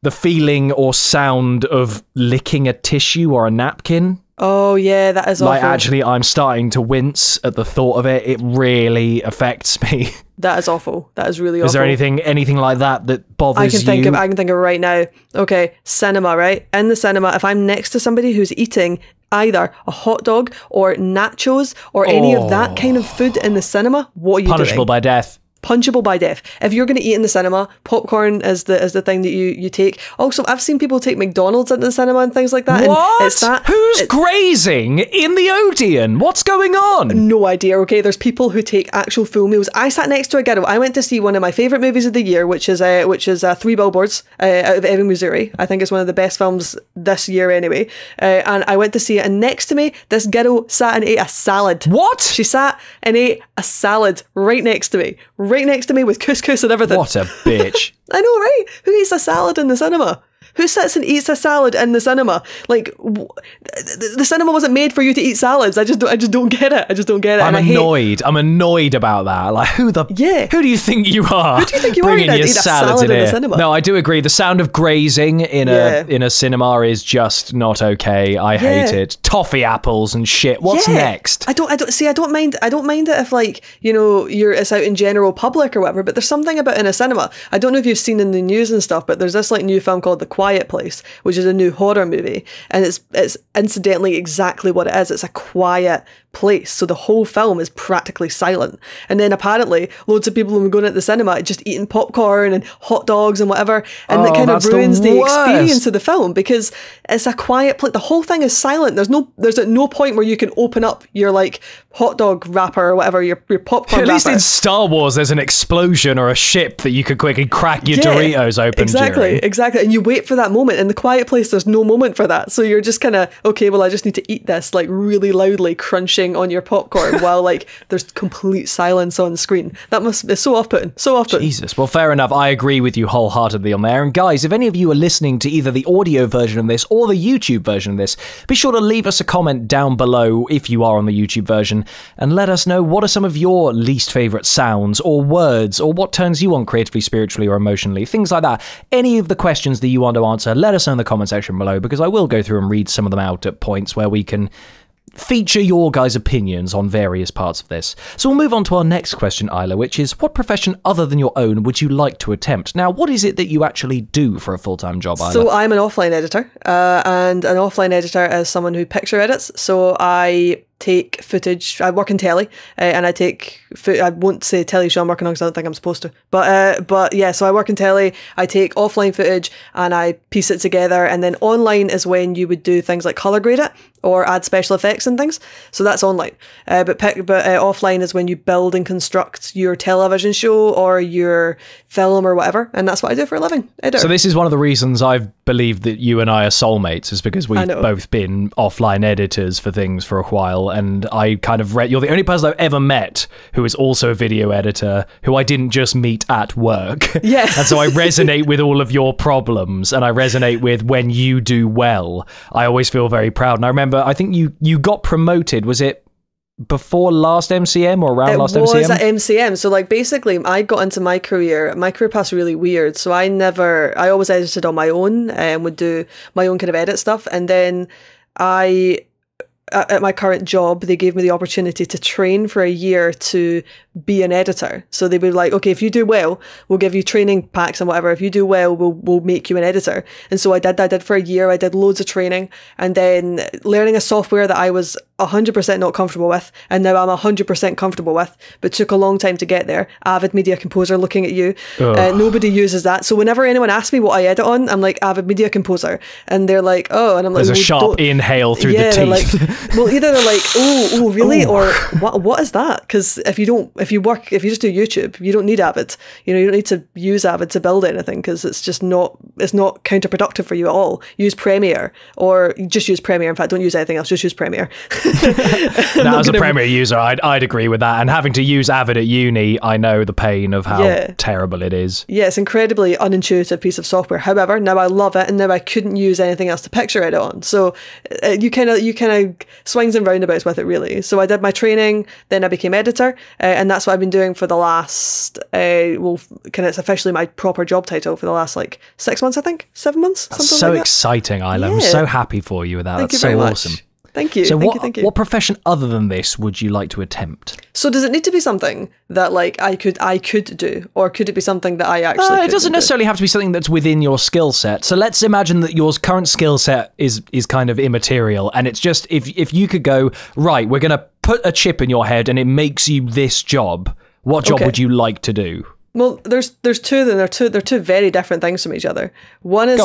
Speaker 1: the feeling or sound of licking a tissue or a napkin.
Speaker 2: Oh yeah, that is awful.
Speaker 1: Like actually, I'm starting to wince at the thought of it. It really affects me.
Speaker 2: That is awful. That is really awful.
Speaker 1: Is there anything like that bothers you?
Speaker 2: I can think of right now. Okay, cinema, right? In the cinema, if I'm next to somebody who's eating either a hot dog or nachos or any of that kind of food in the cinema, what are you doing?
Speaker 1: Punishable by death.
Speaker 2: Punchable by death. If you're going to eat in the cinema, popcorn is the thing that you take. Also, I've seen people take McDonald's into the cinema and things like that.
Speaker 1: What?
Speaker 2: And it's that.
Speaker 1: Who's grazing in the Odeon? What's going on?
Speaker 2: No idea. Okay, there's people who take actual full meals. I sat next to a girl. I went to see one of my favourite movies of the year, which is 3 Billboards out of Ebbing, Missouri. I think it's one of the best films this year anyway. And I went to see it, and next to me, this girl sat and ate a salad.
Speaker 1: What?
Speaker 2: She sat and ate a salad right next to me. Right next to me with couscous and everything.
Speaker 1: What a bitch.
Speaker 2: I know, right? Who eats a salad in the cinema? Who sits and eats a salad in the cinema? Like, the cinema wasn't made for you to eat salads. I just don't get it. I just don't get it.
Speaker 1: I'm annoyed about that. Like, who do you think you are?
Speaker 2: Who do you think you are?
Speaker 1: Bringing your
Speaker 2: eat a salad in the cinema?
Speaker 1: No, I do agree. The sound of grazing in a cinema is just not okay. I hate it. Toffee apples and shit. What's next?
Speaker 2: I don't mind it if, like, you know, it's out in general public or whatever. But there's something about in a cinema. I don't know if you've seen in the news and stuff, but there's this like new film called The Quiet Place, which is a new horror movie, and it's incidentally exactly what it is. It's a quiet place, so the whole film is practically silent. And then apparently loads of people when we go into the cinema just eating popcorn and hot dogs and whatever, and that kind of ruins the experience of the film because it's a quiet place. The whole thing is silent. There's at no point where you can open up your like hot dog wrapper or whatever, your popcorn
Speaker 1: At least
Speaker 2: wrapper.
Speaker 1: in Star Wars there's an explosion or a ship that you could quickly crack your Doritos open.
Speaker 2: Exactly. And you wait for that moment. In The Quiet Place there's no moment for that, so you're just kind of, okay, well, I just need to eat this like really loudly crunching on your popcorn while like there's complete silence on the screen. It's so off-putting.
Speaker 1: Jesus. Well, fair enough. I agree with you wholeheartedly on there. And guys, if any of you are listening to either the audio version of this or the YouTube version of this, be sure to leave us a comment down below if you are on the YouTube version and let us know what are some of your least favourite sounds or words or what turns you on creatively, spiritually or emotionally, things like that. Any of the questions that you want to answer, let us know in the comment section below because I will go through and read some of them out at points where we can feature your guys' opinions on various parts of this. So we'll move on to our next question, Isla, which is, what profession other than your own would you like to attempt? Now, what is it that you actually do for a full-time job, Isla?
Speaker 2: So I'm an offline editor, and an offline editor is someone who picture edits. So I take footage. I work in telly, and I take. I won't say telly show I'm working on because I don't think I'm supposed to. But yeah. So I work in telly. I take offline footage and I piece it together. And then online is when you would do things like color grade it or add special effects and things. So that's online. But offline is when you build and construct your television show or your film or whatever. And that's what I do for a living. Editor.
Speaker 1: So this is one of the reasons I've believed that you and I are soulmates, is because we've both been offline editors for things for a while. And I kind of you're the only person I've ever met who is also a video editor, who I didn't just meet at work.
Speaker 2: Yeah.
Speaker 1: And so I resonate with all of your problems, and I resonate with when you do well. I always feel very proud. And I remember, I think you got promoted, was it before last MCM or around last MCM?
Speaker 2: It was at MCM. So like basically I got into my career path's really weird. So I always edited on my own and would do my own kind of edit stuff. And then at my current job, they gave me the opportunity to train for a year to be an editor. So they were like, okay, if you do well, we'll give you training packs and whatever. If you do well, we'll make you an editor. And so I did for a year. I did loads of training, and then learning a software that I was 100% not comfortable with, and now I'm 100% comfortable with, but took a long time to get there. Avid Media Composer, looking at you. Nobody uses that. So whenever anyone asks me what I edit on, I'm like, Avid Media Composer. And they're like, oh, and I'm like,
Speaker 1: there's a sharp inhale through the teeth.
Speaker 2: Well, either they're like, oh, really? Or what is that? Because if you just do YouTube, you don't need Avid. You don't need to use Avid to build anything, because it's not counterproductive for you at all. Use Premiere, or just use Premiere. In fact, don't use anything else, just use Premiere.
Speaker 1: Now, as a Premiere user, I'd agree with that. And having to use Avid at uni, I know the pain of how terrible it is.
Speaker 2: Yeah, it's incredibly unintuitive piece of software. However, now I love it, and now I couldn't use anything else to picture edit on. So you kind of swings and roundabouts with it, really. So I did my training, then I became editor, and that's what I've been doing for the last, it's officially my proper job title for the last 6 months, I think, 7 months.
Speaker 1: That's so exciting, Isla. I'm so happy for you with that. That's so awesome.
Speaker 2: Thank you.
Speaker 1: So
Speaker 2: Thank you.
Speaker 1: What profession other than this would you like to attempt?
Speaker 2: So does it need to be something that I could do, or could it be something that I actually
Speaker 1: it doesn't necessarily have to be something that's within your skill set. So let's imagine that your current skill set is kind of immaterial, and it's just if you could go, right, we're going to put a chip in your head and it makes you this job, what job would you like to do? Well,
Speaker 2: there's two of them. They're two very different things from each other. One is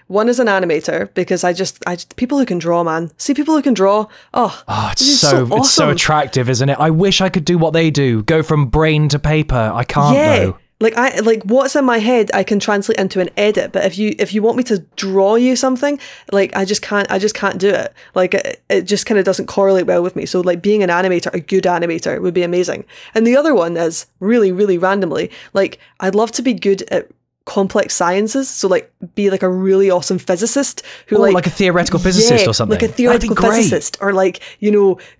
Speaker 2: one is an animator, because I just people who can draw, man. See people who can draw.
Speaker 1: It's so awesome. It's so attractive, isn't it? I wish I could do what they do. Go from brain to paper. I can't though.
Speaker 2: What's in my head I can translate into an edit, but if you want me to draw you something, I just can't do it. It just kind of doesn't correlate well with me. So being an animator, a good animator, would be amazing. And the other one is really, really randomly, I'd love to be good at complex sciences, so be a really awesome physicist who
Speaker 1: like a theoretical physicist or something,
Speaker 2: like a theoretical physicist, or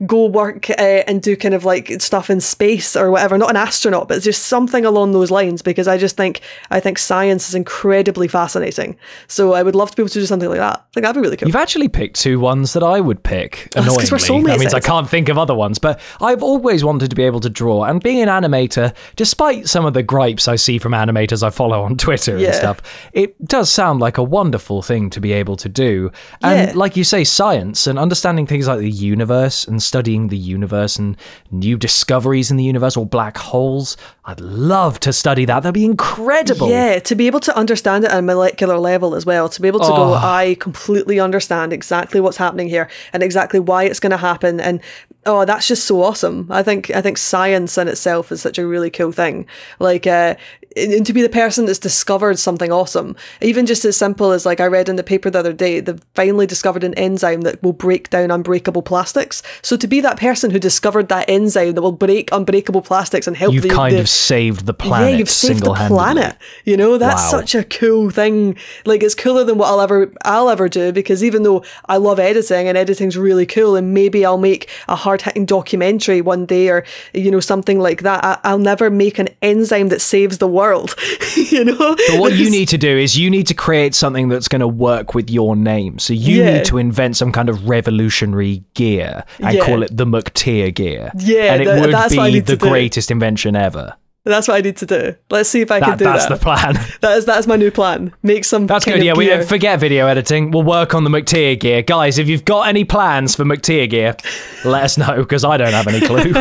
Speaker 2: go work and do kind of stuff in space or whatever. Not an astronaut, but it's just something along those lines, because I think science is incredibly fascinating. So I would love to be able to do something like that. I think that'd be really cool.
Speaker 1: You've actually picked two ones that I would pick. Annoyingly,
Speaker 2: because we're soulmates.
Speaker 1: That means I can't think of other ones, but I've always wanted to be able to draw, and being an animator, despite some of the gripes I see from animators I follow on Twitter and stuff, it does sound like a wonderful thing to be able to do. And like you say, science and understanding things like the universe and studying the universe and new discoveries in the universe, or black holes, I'd love to study that. That'd be incredible.
Speaker 2: Yeah, to be able to understand it at a molecular level as well, to be able to go, I completely understand exactly what's happening here and exactly why it's going to happen, and that's just so awesome. I think science in itself is such a really cool thing. And to be the person that's discovered something awesome, even just as simple as I read in the paper the other day, they've finally discovered an enzyme that will break down unbreakable plastics. So to be that person who discovered that enzyme that will break unbreakable plastics and help
Speaker 1: you've kind of saved the planet.
Speaker 2: Yeah, you've saved the planet. That's such a cool thing. It's cooler than what I'll ever do, because even though I love editing and editing's really cool, and maybe I'll make a hard-hitting documentary one day, or something like that, I'll never make an enzyme that saves the world. world, you know?
Speaker 1: But what you need to do is you need to create something that's going to work with your name. So you need to invent some kind of revolutionary gear and call it the McTear gear.
Speaker 2: Yeah,
Speaker 1: and it would be the greatest invention ever.
Speaker 2: That's what I need to do. Let's see if I can do that.
Speaker 1: That's the plan.
Speaker 2: That's my new plan. Make some.
Speaker 1: That's good. Yeah, we forget video editing. We'll work on the McTear gear, guys. If you've got any plans for McTear gear, let us know because I don't have any clue.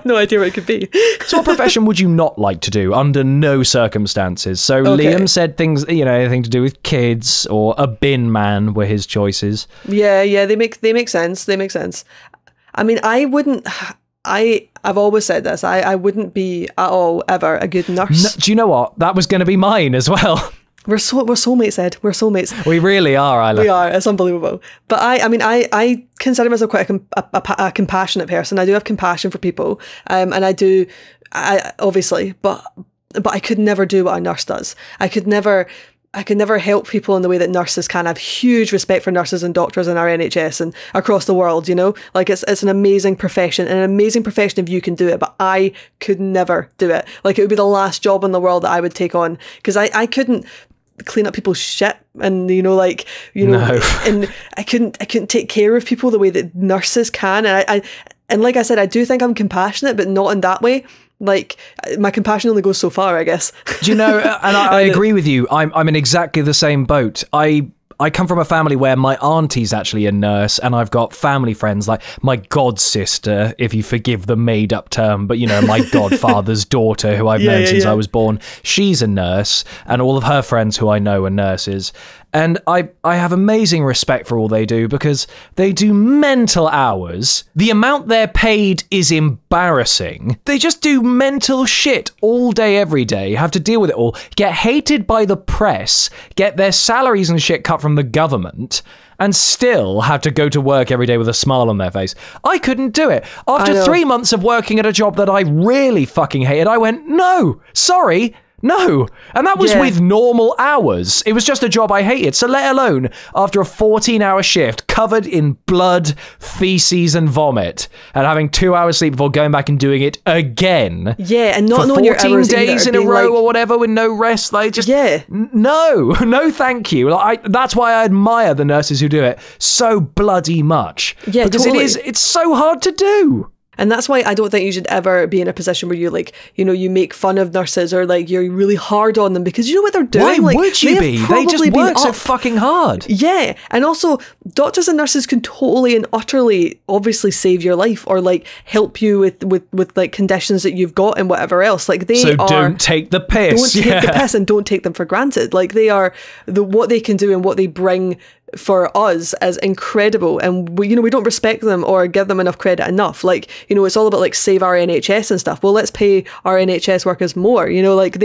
Speaker 2: No idea what it could be.
Speaker 1: So, what profession would you not like to do under no circumstances? So, Liam said things, anything to do with kids, or a bin man were his choices.
Speaker 2: Yeah, they make sense. They make sense. I mean, I wouldn't. I've always said this. I wouldn't be at all ever a good nurse.
Speaker 1: No, do you know what? That was going to be mine as well.
Speaker 2: We're soulmates, Ed. We're soulmates.
Speaker 1: We really are, Isla.
Speaker 2: We are. It's unbelievable. But I consider myself quite a compassionate person. I do have compassion for people, and I obviously, but I could never do what a nurse does. I could never help people in the way that nurses can. I have huge respect for nurses and doctors in our NHS and across the world, Like, it's an amazing profession, and an amazing profession if you can do it, but I could never do it. Like, it would be the last job in the world that I would take on, because I couldn't clean up people's shit and,
Speaker 1: No.
Speaker 2: and I couldn't take care of people the way that nurses can. And like I said, I do think I'm compassionate, but not in that way. Like, my compassion only goes so far, I guess.
Speaker 1: Do you know, and I agree with you. I'm in exactly the same boat. I come from a family where my auntie's actually a nurse, and I've got family friends like my god sister, if you forgive the made up term, but my godfather's daughter, who I've known since I was born. She's a nurse, and all of her friends who I know are nurses. And I have amazing respect for all they do, because they do mental hours. The amount they're paid is embarrassing. They just do mental shit all day, every day, have to deal with it all, get hated by the press, get their salaries and shit cut from the government, and still have to go to work every day with a smile on their face. I couldn't do it. After 3 months of working at a job that I really fucking hated, I went, no, sorry, no. And that was with normal hours. It was just a job I hated. So let alone after a 14-hour shift covered in blood, feces and vomit, and having 2 hours sleep before going back and doing it again.
Speaker 2: Yeah, and not knowing your hours
Speaker 1: 14 days in a row or whatever with no rest. Like, just no thank you. That's why I admire the nurses who do it so bloody much.
Speaker 2: Yeah,
Speaker 1: because
Speaker 2: totally.
Speaker 1: it's so hard to do.
Speaker 2: And that's why I don't think you should ever be in a position where you you make fun of nurses, or like you're really hard on them, because you know what they're doing.
Speaker 1: Why would you be? They just work so fucking hard.
Speaker 2: Yeah. And also, doctors and nurses can totally and utterly obviously save your life, or like help you with like conditions that you've got and whatever else. Like,
Speaker 1: don't take the piss.
Speaker 2: Don't take the piss, and don't take them for granted. Like, they are what they can do and what they bring for us is incredible, and we don't respect them or give them enough credit enough. Like, it's all about like save our NHS and stuff. Well, let's pay our NHS workers more. Like,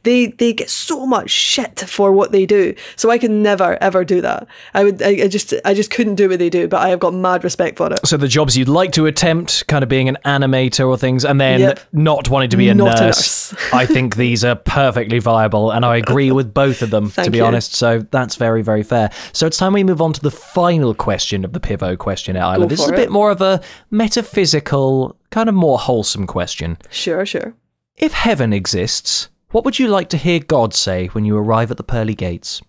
Speaker 2: they get so much shit for what they do. So I could never ever do that. I just couldn't do what they do. But I have got mad respect for it.
Speaker 1: So the jobs you'd like to attempt, kind of being an animator or things, and then not wanting to be a nurse. I think these are perfectly viable, and I agree with both of them, to be honest. So that's very, very fair. So it's time we move on to the final question of the Pivot questionnaire, Isla. This is a bit more of a metaphysical, kind of more wholesome question.
Speaker 2: Sure.
Speaker 1: If heaven exists, what would you like to hear God say when you arrive at the pearly gates?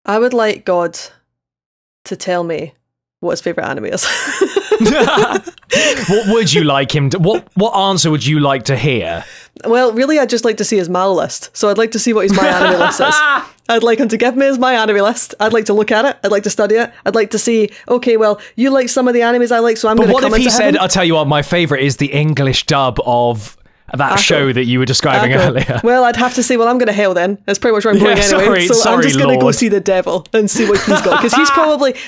Speaker 2: I would like God to tell me what his favourite anime is.
Speaker 1: What would you like him to... What answer would you like to hear?
Speaker 2: Well, really, I'd just like to see his mal list. So I'd like to see what his my anime list is. I'd like him to give me his my anime list. I'd like to look at it. I'd like to study it. I'd like to see, okay, well, you like some of the animes I like, so I'm going to come into heaven. But what if he said,
Speaker 1: I'll tell you what, my favourite is the English dub of that show that you were describing earlier?
Speaker 2: Well, I'd have to say, well, I'm going to hell then. That's pretty much where I'm going anyway. So I'm just going to go see the devil and see what he's got. Because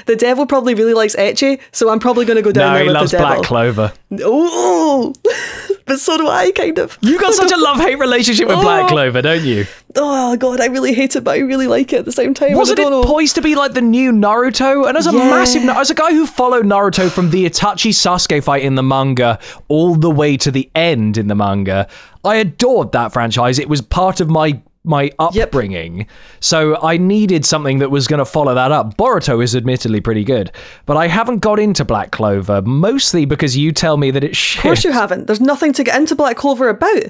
Speaker 2: the devil probably really likes ecchi, so I'm probably going to go down there with the devil.
Speaker 1: No, he loves Black Clover.
Speaker 2: Oh, but so do I, kind of.
Speaker 1: You got such a love-hate relationship with Black Clover, don't you?
Speaker 2: Oh, God, I really hate it, but I really like it at the same time.
Speaker 1: Wasn't it poised to be like the new Naruto? And as a guy who followed Naruto from the Itachi Sasuke fight in the manga all the way to the end in the manga, I adored that franchise. It was part of my my upbringing. So I needed something that was going to follow that up. Boruto is admittedly pretty good, but I haven't got into Black Clover, mostly because you tell me that it's shit.
Speaker 2: Of course you haven't. There's nothing to get into Black Clover about.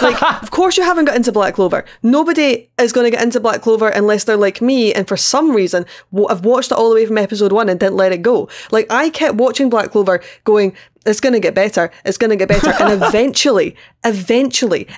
Speaker 2: Like, of course you haven't got into Black Clover. Nobody is going to get into Black Clover unless they're like me, and for some reason, I've watched it all the way from episode 1 and didn't let it go. Like, I kept watching Black Clover going, it's going to get better, it's going to get better. And eventually,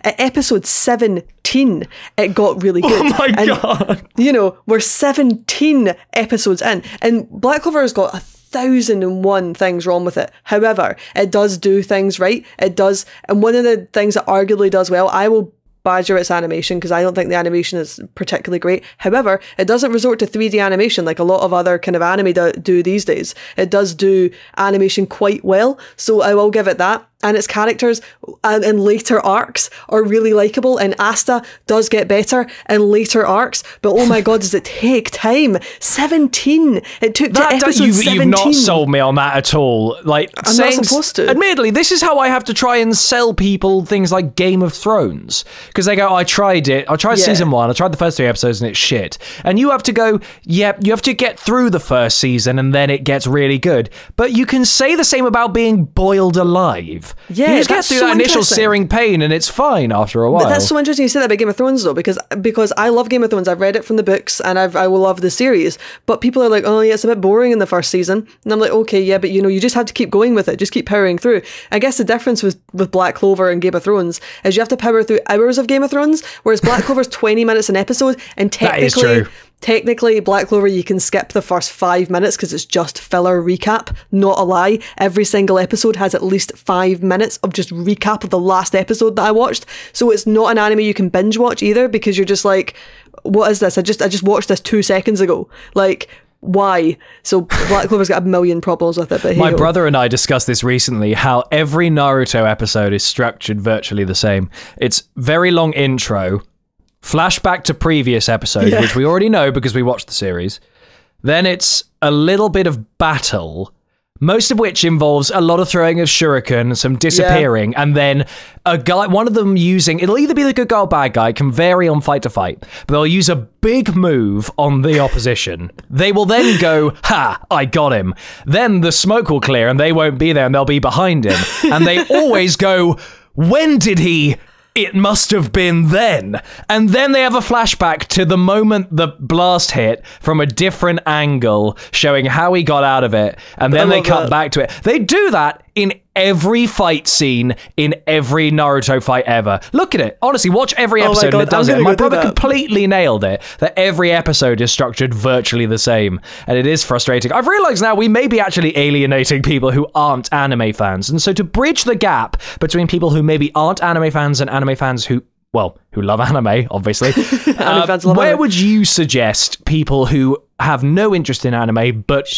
Speaker 2: at episode 17, it got really good.
Speaker 1: Oh my God.
Speaker 2: You know, we're 17 episodes in, and Black Clover has got 1,001 things wrong with it. However, it does do things right. It does. And one of the things that arguably does well, I will badger its animation because I don't think the animation is particularly great. However, it doesn't resort to 3D animation like a lot of other kind of anime do these days. It does do animation quite well, so I will give it that. And its characters in later arcs are really likeable, and Asta does get better in later arcs, but oh my God, does it take time? 17! It took to episode 17.
Speaker 1: You've not sold me on that at all. Like,
Speaker 2: I'm not supposed to.
Speaker 1: Admittedly, this is how I have to try and sell people things like Game of Thrones. Because they go, I tried it. I tried season 1. I tried the first 3 episodes and it's shit. And you have to go, you have to get through the first season and then it gets really good. But you can say the same about being boiled alive.
Speaker 2: Yeah,
Speaker 1: you just get through that initial searing pain and it's fine after a while.
Speaker 2: But that's so interesting you say that about Game of Thrones though, because I love Game of Thrones. I've read it from the books and I will love the series. But people are like, oh yeah, it's a bit boring in the first season. And I'm like, okay, yeah, but you know, you just have to keep going with it. Just keep powering through. I guess the difference with Black Clover and Game of Thrones is you have to power through hours of Game of Thrones, whereas Black Clover's 20 minutes an episode, and
Speaker 1: that is true.
Speaker 2: Technically, Black Clover, you can skip the first 5 minutes because it's just filler recap. Not a lie. Every single episode has at least 5 minutes of just recap of the last episode that I watched. So it's not an anime you can binge watch either, because you're just like, what is this? I just watched this 2 seconds ago. Like, why? So Black Clover's got a million problems with it. But
Speaker 1: my brother and I discussed this recently, how every Naruto episode is structured virtually the same. It's very long intro, flashback to previous episodes, which we already know because we watched the series. Then it's a little bit of battle, most of which involves a lot of throwing of shuriken, some disappearing, and then a guy, one of them using, it'll either be the good guy or bad guy, can vary on fight to fight, but they'll use a big move on the opposition. They will then go, ha, I got him. Then the smoke will clear and they won't be there and they'll be behind him. And they always go, when did he? It must have been then. And then they have a flashback to the moment the blast hit from a different angle, showing how he got out of it. And then they cut back to it. They do that in every fight scene in every Naruto fight ever. Look at it. Honestly, watch every episode and it does it. My brother completely nailed it, that every episode is structured virtually the same. And it is frustrating. I've realized now we may be actually alienating people who aren't anime fans. And so to bridge the gap between people who maybe aren't anime fans and anime fans who love anime, obviously, where would you suggest people who have no interest in anime, but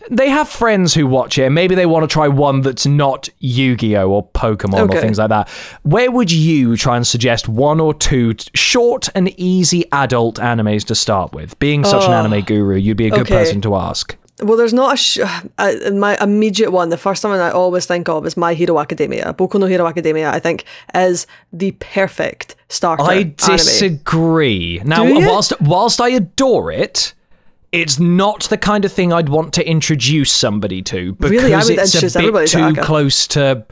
Speaker 1: they have friends who watch it, and maybe they want to try one that's not Yu-Gi-Oh! Or Pokemon or things like that. Where would you try and suggest 1 or 2 short and easy adult animes to start with? Being such an anime guru, you'd be a good person to ask.
Speaker 2: Well, there's not my immediate one. The first one I always think of is My Hero Academia. Boku no Hero Academia, I think, is the perfect starter
Speaker 1: I disagree.
Speaker 2: Anime.
Speaker 1: Now, whilst I adore it, it's not the kind of thing I'd want to introduce somebody to, because it's a bit too close to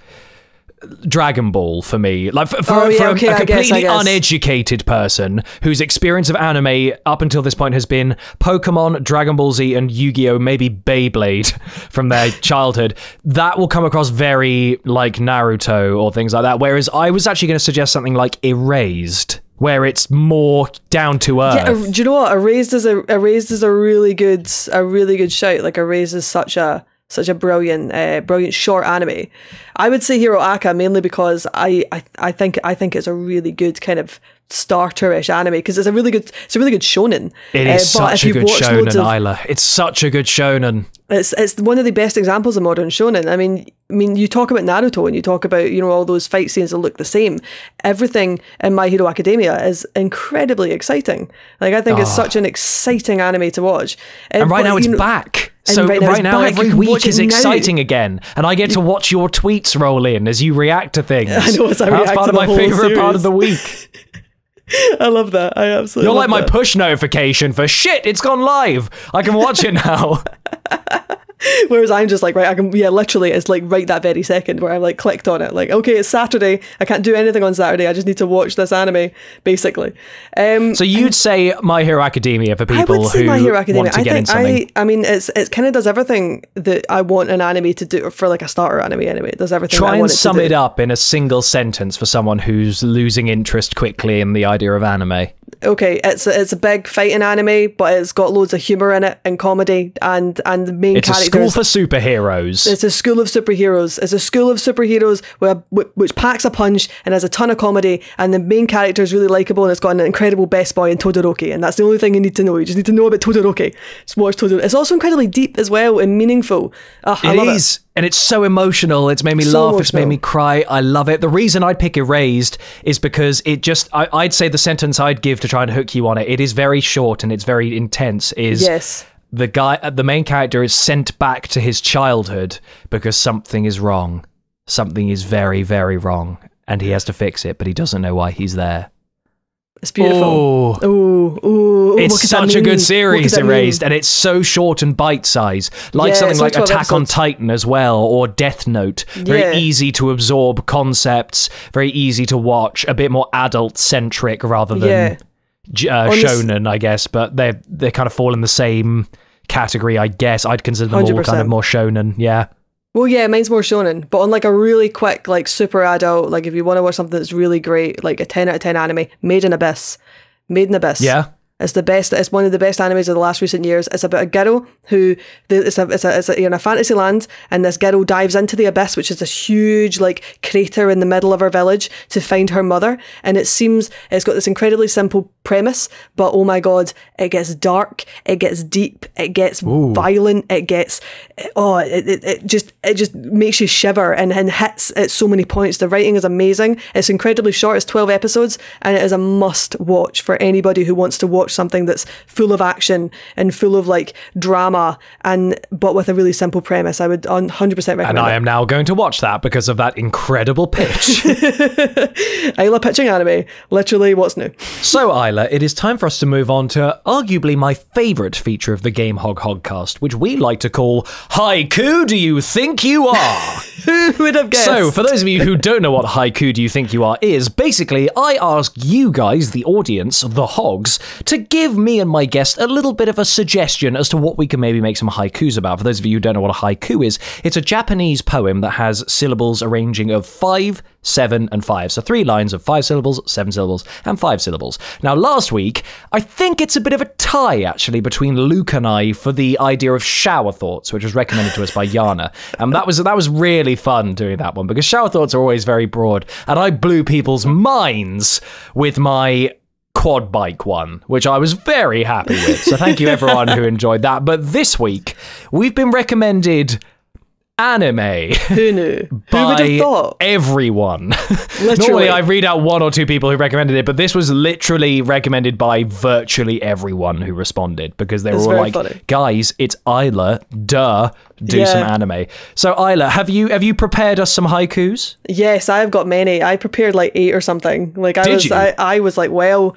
Speaker 1: Dragon Ball for me. Like for a completely uneducated person whose experience of anime up until this point has been Pokemon, Dragon Ball Z, and Yu-Gi-Oh! Maybe Beyblade from their childhood, that will come across very like Naruto or things like that. Whereas I was actually going to suggest something like Erased, where it's more down to earth. Yeah,
Speaker 2: do you know what? Erased is a really good shout. Like Erased is such a brilliant short anime. I would say Hero Aka mainly because I think it's a really good kind of starter-ish anime, because it's a really good shonen.
Speaker 1: It is such a good shonen, Isla. It's such a good shonen.
Speaker 2: It's one of the best examples of modern shonen. I mean, you talk about Naruto and you talk about, you know, all those fight scenes that look the same. Everything in My Hero Academia is incredibly exciting. Like, I think it's such an exciting anime to watch.
Speaker 1: And right now it's back. So right now every week is exciting again, and I get to watch your tweets roll in as you react to things.
Speaker 2: I know, as I react
Speaker 1: That's part
Speaker 2: to
Speaker 1: of my favourite part of the week.
Speaker 2: I love that. I absolutely
Speaker 1: You're
Speaker 2: love
Speaker 1: like my
Speaker 2: that.
Speaker 1: push notification for shit, it's gone live. I can watch it now.
Speaker 2: Whereas I'm just like, right, I can, literally, it's like right that very second where I like clicked on it. Like, okay, it's Saturday. I can't do anything on Saturday. I just need to watch this anime, basically.
Speaker 1: So you'd say My Hero Academia for people
Speaker 2: I would say
Speaker 1: who
Speaker 2: My Hero Academia.
Speaker 1: want to get into something.
Speaker 2: I mean, it kind of does everything that I want an anime to do for like a starter anime. Anyway, it does everything.
Speaker 1: Try
Speaker 2: I
Speaker 1: and
Speaker 2: want
Speaker 1: sum
Speaker 2: it
Speaker 1: it up in a single sentence for someone who's losing interest quickly in the idea of anime.
Speaker 2: Okay, it's a big fighting anime, but it's got loads of humor in it and comedy, and the main
Speaker 1: It's a
Speaker 2: characters.
Speaker 1: school for superheroes.
Speaker 2: It's a school of superheroes. It's a school of superheroes which packs a punch and has a ton of comedy, and the main character is really likable, and it's got an incredible best boy in Todoroki, and that's the only thing you need to know. You just need to know about Todoroki. Just watch Todoroki. It's also incredibly deep as well and meaningful. I love it.
Speaker 1: And it's so emotional. It's made me
Speaker 2: So
Speaker 1: laugh. It's made
Speaker 2: emotional.
Speaker 1: me cry. I love it. The reason I'd pick Erased is because it just, I'd say the sentence I'd give to try and hook you on it is very short and it's very intense, is
Speaker 2: Yes.
Speaker 1: the main character is sent back to his childhood because something is wrong. Something is very, very wrong. And he has to fix it, but he doesn't know why he's there.
Speaker 2: It's beautiful. Ooh,
Speaker 1: it's such a good series, Erased, and it's so short and bite-sized. Like something like Attack on Titan as well, or Death Note. Very easy to absorb concepts, very easy to watch, a bit more adult-centric rather than shonen, I guess, but they kind of fall in the same category, I guess. I'd consider them 100%. All kind of more shonen, yeah.
Speaker 2: Well, yeah, mine's more shonen, but on like a really quick, like super adult, like if you want to watch something that's really great, like a 10 out of 10 anime, Made in Abyss.
Speaker 1: Yeah.
Speaker 2: It's the best. It's one of the best animes of the last recent years. It's about a girl who you're in a fantasy land, and this girl dives into the abyss, which is this huge like crater in the middle of her village, to find her mother. And it seems it's got this incredibly simple premise, but oh my god, it gets dark, it gets deep, it gets violent, it gets it just makes you shiver and hits at so many points. The writing is amazing. It's incredibly short. It's 12 episodes, and it is a must watch for anybody who wants to watch something that's full of action and full of like drama, but with a really simple premise. I would 100% recommend
Speaker 1: And I am now going to watch that because of that incredible pitch.
Speaker 2: Isla pitching anime. Literally, what's new?
Speaker 1: So, Isla, it is time for us to move on to arguably my favourite feature of the Game Hogcast, which we like to call HAIKU Do You Think You Are?
Speaker 2: Who would have guessed?
Speaker 1: So, for those of you who don't know what HAIKU Do You Think You Are is, basically, I ask you guys, the audience, the Hogs, to give me and my guest a little bit of a suggestion as to what we can maybe make some haikus about. For those of you who don't know what a haiku is, it's a Japanese poem that has syllables arranging of 5, 7, and 5. So 3 lines of 5 syllables, 7 syllables, and 5 syllables. Now, last week, I think it's a bit of a tie, actually, between Luke and I for the idea of shower thoughts, which was recommended to us by Yana. And that was really fun doing that one, because shower thoughts are always very broad, and I blew people's minds with my quad bike one, which I was very happy with. So thank you everyone who enjoyed that. But this week, we've been recommended anime.
Speaker 2: Who knew?
Speaker 1: By
Speaker 2: Who would have thought?
Speaker 1: Everyone.
Speaker 2: Literally.
Speaker 1: Normally I read out 1 or 2 people who recommended it, but this was literally recommended by virtually everyone who responded, because they were all like,
Speaker 2: funny.
Speaker 1: guys, it's Isla, duh, do some anime. So Isla, have you prepared us some haikus?
Speaker 2: Yes, I've got many. I prepared like 8 or something. Like I was like well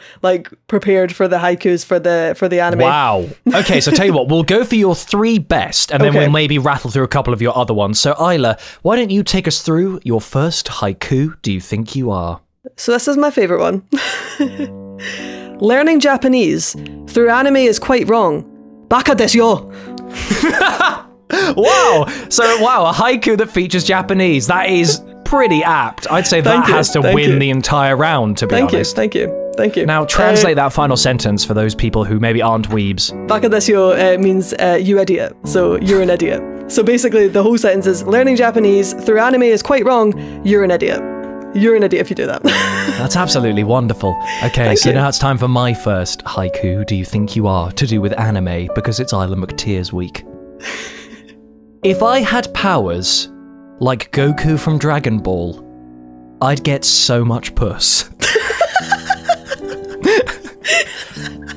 Speaker 2: prepared for the haikus for the anime.
Speaker 1: Wow. Okay, so tell you what, we'll go for your 3 best, and then we'll maybe rattle through a couple of your other ones. So Isla, why don't you take us through your first haiku Do You Think You Are?
Speaker 2: So this is my favorite one. Learning Japanese through anime is quite wrong. Baka desu yo.
Speaker 1: Wow. So wow, a haiku that features Japanese. That is pretty apt. I'd say that has to win the entire round, to be honest.
Speaker 2: Thank you.
Speaker 1: Now translate that final sentence for those people who maybe aren't weebs.
Speaker 2: Baka desu yo means you idiot. So you're an idiot. So basically the whole sentence is learning Japanese through anime is quite wrong. You're an idiot. You're an idiot if you do that.
Speaker 1: That's absolutely wonderful. Okay, so now it's time for my first haiku Do You Think You Are, to do with anime, because it's Isla McTear's week. If I had powers like Goku from Dragon Ball, I'd get so much puss.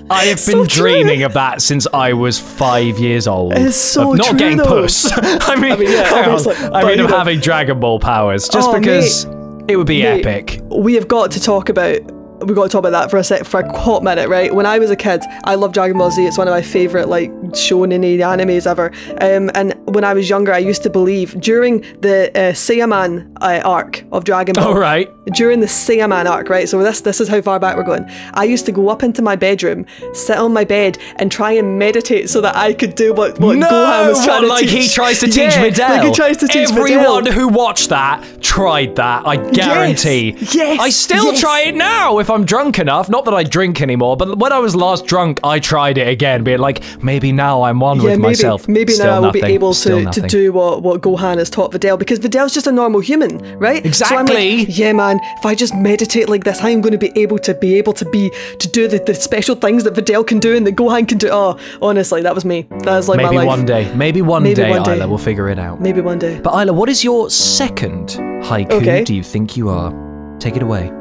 Speaker 1: I have been dreaming of that since I was 5 years old.
Speaker 2: It's so
Speaker 1: of not
Speaker 2: true,
Speaker 1: getting
Speaker 2: though.
Speaker 1: puss. I mean of having Dragon Ball powers, just because it would be epic.
Speaker 2: We have got to talk about we got to talk about that for a hot minute, right? When I was a kid, I loved Dragon Ball Z. It's one of my favourite like shonen animes ever. And when I was younger, I used to believe during the Saiyaman arc of Dragon Ball.
Speaker 1: Oh, right.
Speaker 2: During the Saiyaman arc, right? So this is how far back we're going. I used to go up into my bedroom, sit on my bed, and try and meditate so that I could do what Gohan was trying to
Speaker 1: like
Speaker 2: teach.
Speaker 1: he tries to teach Videl.
Speaker 2: Like he tries to teach
Speaker 1: Everyone
Speaker 2: Videl.
Speaker 1: who watched that tried that, I guarantee.
Speaker 2: Yes.
Speaker 1: I still try it now if I'm drunk enough. Not that I drink anymore, but when I was last drunk, I tried it again, being like, maybe now I'm one with myself.
Speaker 2: Maybe
Speaker 1: still
Speaker 2: now I will be able
Speaker 1: Still
Speaker 2: to do what Gohan has taught Videl, because Videl's just a normal human, right?
Speaker 1: Exactly.
Speaker 2: So I'm like, yeah, man, if I just meditate like this, I'm going to be able to do the special things that Videl can do and that Gohan can do. Oh, honestly, that was me. That was like
Speaker 1: maybe
Speaker 2: my life.
Speaker 1: Maybe one day, Isla, we'll figure it out.
Speaker 2: Maybe one day.
Speaker 1: But Isla, what is your second haiku do you think you are? Take it away.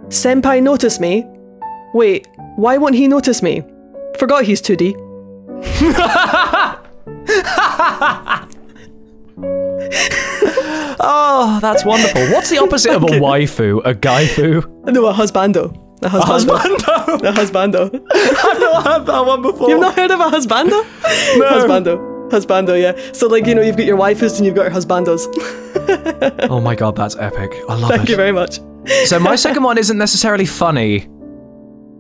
Speaker 2: Senpai noticed me. Wait, why won't he notice me? Forgot he's 2D.
Speaker 1: Oh, that's wonderful. What's the opposite of a waifu? A gaifu?
Speaker 2: No, a husbando. A husbando. A husbando.
Speaker 1: I've not heard that one before.
Speaker 2: You've not heard of a husbando?
Speaker 1: No.
Speaker 2: Husbando, yeah. So like, you know, you've got your waifus and you've got your husbandos.
Speaker 1: Oh my god, that's epic. I love it.
Speaker 2: Thank you very much.
Speaker 1: So my second one isn't necessarily funny,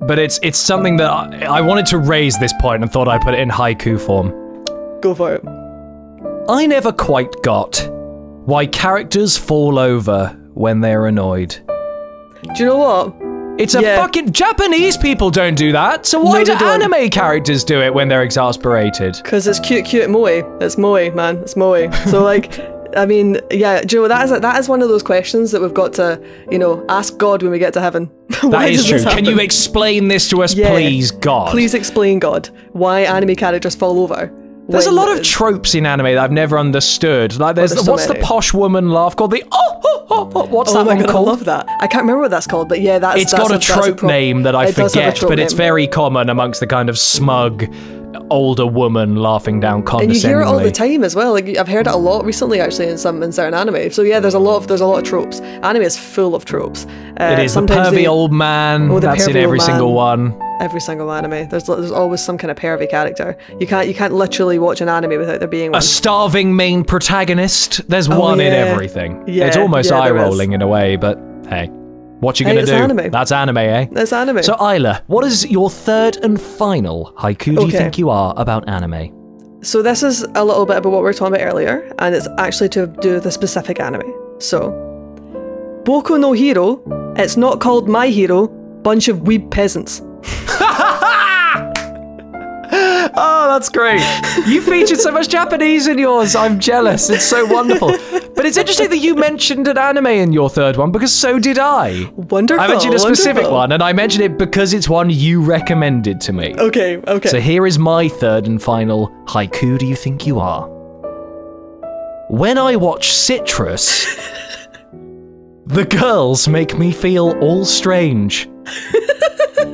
Speaker 1: but it's something that I wanted to raise this point and thought I'd put it in haiku form.
Speaker 2: Go for it.
Speaker 1: I never quite got why characters fall over when they're annoyed.
Speaker 2: Do you know what?
Speaker 1: It's a fucking... Japanese people don't do that, so why do anime characters do it when they're exasperated?
Speaker 2: Because it's cute moe. It's moe, man. It's moe. So like... I mean, yeah, do you know, that is one of those questions that we've got to, you know, ask God when we get to heaven.
Speaker 1: That is true. Can you explain this to us, please, God?
Speaker 2: Please explain, God, why anime characters fall over.
Speaker 1: There's a lot of tropes in anime that I've never understood. Like, there's what's the posh woman laugh called? The what's that one called?
Speaker 2: I love that. I can't remember what that's called, but yeah, that's
Speaker 1: got a trope name that I forget, but it's very common amongst the kind of smug older woman laughing down condescendingly.
Speaker 2: And you hear it all the time as well. Like, I've heard it a lot recently, actually, in certain anime. So yeah, there's a lot of tropes. Anime is full of tropes.
Speaker 1: It is the pervy old man. That's in every single one.
Speaker 2: Every single anime. There's always some kind of pervy character. You can't literally watch an anime without there being one.
Speaker 1: A starving main protagonist. There's one in everything.
Speaker 2: Yeah,
Speaker 1: it's almost eye-rolling in a way, but hey. What you gonna do?
Speaker 2: Anime.
Speaker 1: That's anime, eh?
Speaker 2: That's anime.
Speaker 1: So Isla, what is your third and final haiku do you think you are about anime?
Speaker 2: So this is a little bit about what we were talking about earlier, and it's actually to do with a specific anime. So, Boku no Hero, it's not called My Hero, bunch of weeb peasants.
Speaker 1: Oh, that's great. You featured so much Japanese in yours. I'm jealous. It's so wonderful. But it's interesting that you mentioned an anime in your third one, because so did I.
Speaker 2: Wonderful.
Speaker 1: I mentioned a specific one, and I mentioned it because it's one you recommended to me.
Speaker 2: Okay.
Speaker 1: So here is my third and final haiku do you think you are? When I watch Citrus, the girls make me feel all strange.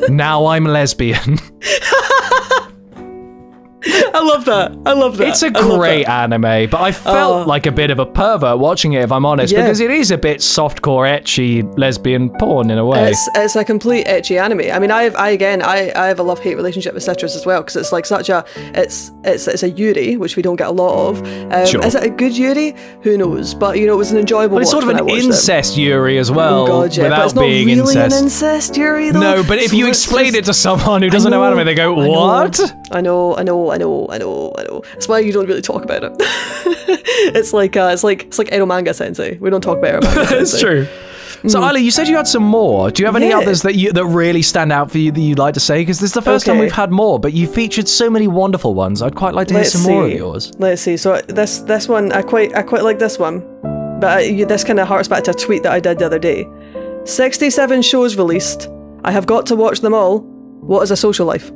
Speaker 1: Now I'm lesbian.
Speaker 2: I love that.
Speaker 1: It's a great anime, but I felt like a bit of a pervert watching it, if I'm honest, because it is a bit softcore, ecchi, lesbian porn in a way.
Speaker 2: It's a complete ecchi anime. I mean, I have a love-hate relationship with Citrus as well, because it's like such a it's a yuri, which we don't get a lot of.
Speaker 1: Sure.
Speaker 2: Is it a good yuri? Who knows? But you know, it was an enjoyable.
Speaker 1: But it's sort of an incest yuri as well,
Speaker 2: but it's not
Speaker 1: being
Speaker 2: really
Speaker 1: incest.
Speaker 2: an incest yuri though.
Speaker 1: No, but if you explain it to someone who doesn't know anime, they go, "What?"
Speaker 2: I know. That's why you don't really talk about it. It's like Ero Manga Sensei. We don't talk about Ero Manga Sensei.
Speaker 1: It's true. So, Isla, you said you had some more. Do you have any others that really stand out for you that you'd like to say? Because this is the first time we've had more, but you featured so many wonderful ones. I'd quite like to hear some more of yours.
Speaker 2: Let's see. So this one, I quite like this one, but this kind of harks back to a tweet that I did the other day. 67 shows released. I have got to watch them all. What is a social life?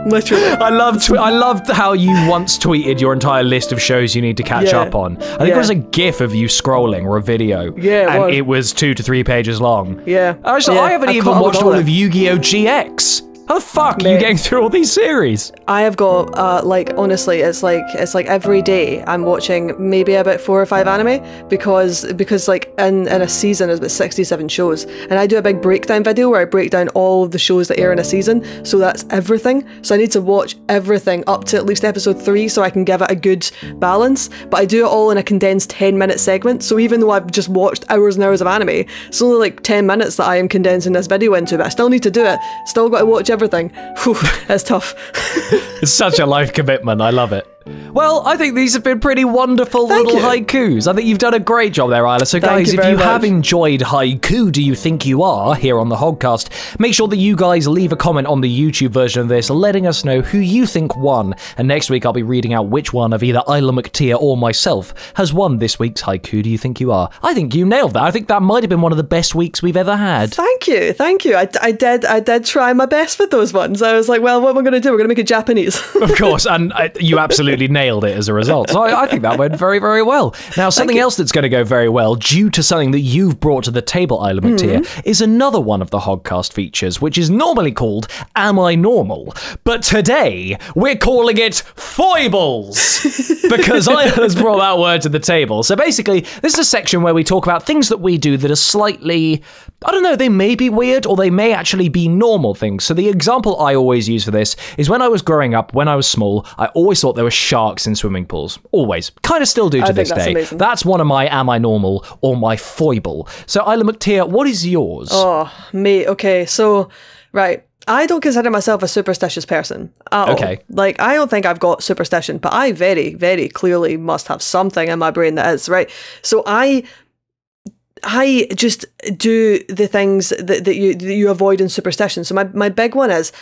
Speaker 2: Literally.
Speaker 1: I loved how you once tweeted your entire list of shows you need to catch up on. I think it was a GIF of you scrolling or a video.
Speaker 2: Yeah,
Speaker 1: and it was 2 to 3 pages long.
Speaker 2: Yeah.
Speaker 1: I haven't even watched all of Yu-Gi-Oh! GX. How the fuck are you getting through all these series?
Speaker 2: I have got, like, honestly, it's like every day I'm watching maybe about 4 or 5 anime because like, in a season there's about 67 shows. And I do a big breakdown video where I break down all of the shows that air in a season. So that's everything. So I need to watch everything up to at least episode 3 so I can give it a good balance. But I do it all in a condensed 10-minute segment. So even though I've just watched hours and hours of anime, it's only like 10 minutes that I am condensing this video into, but I still need to do it. Still got to watch everything. Whew, that's tough.
Speaker 1: It's such a life commitment. I love it. Well, I think these have been pretty wonderful little haikus. I think you've done a great job there, Isla. So guys, if you have enjoyed Haiku Do You Think You Are here on the Hogcast, make sure that you guys leave a comment on the YouTube version of this letting us know who you think won. And next week I'll be reading out which one of either Isla McTear or myself has won this week's Haiku Do You Think You Are. I think you nailed that. I think that might have been one of the best weeks we've ever had.
Speaker 2: Thank you. I did try my best with those ones. I was like, well, what am I going to do? We're going to make it Japanese.
Speaker 1: Of course, and you absolutely nailed it as a result. So I think that went very, very well. Now, something else that's going to go very well, due to something that you've brought to the table, Isla McTear, is another one of the Hogcast features, which is normally called Am I Normal? But today, we're calling it Foibles, because Isla's brought that word to the table. So basically, this is a section where we talk about things that we do that are slightly, I don't know, they may be weird or they may actually be normal things. So the example I always use for this is when I was growing up, when I was small, I always thought there were sharks in swimming pools. Always. Kind of still do to this day. Amazing. That's one of my Am I Normal or my foible. So Isla McTear, what is yours?
Speaker 2: Oh, mate. Okay, so, right. I don't consider myself a superstitious person at all. Like, I don't think I've got superstition, but I very, very clearly must have something in my brain that is, right? So I just do the things that you avoid in superstition. So my big one is,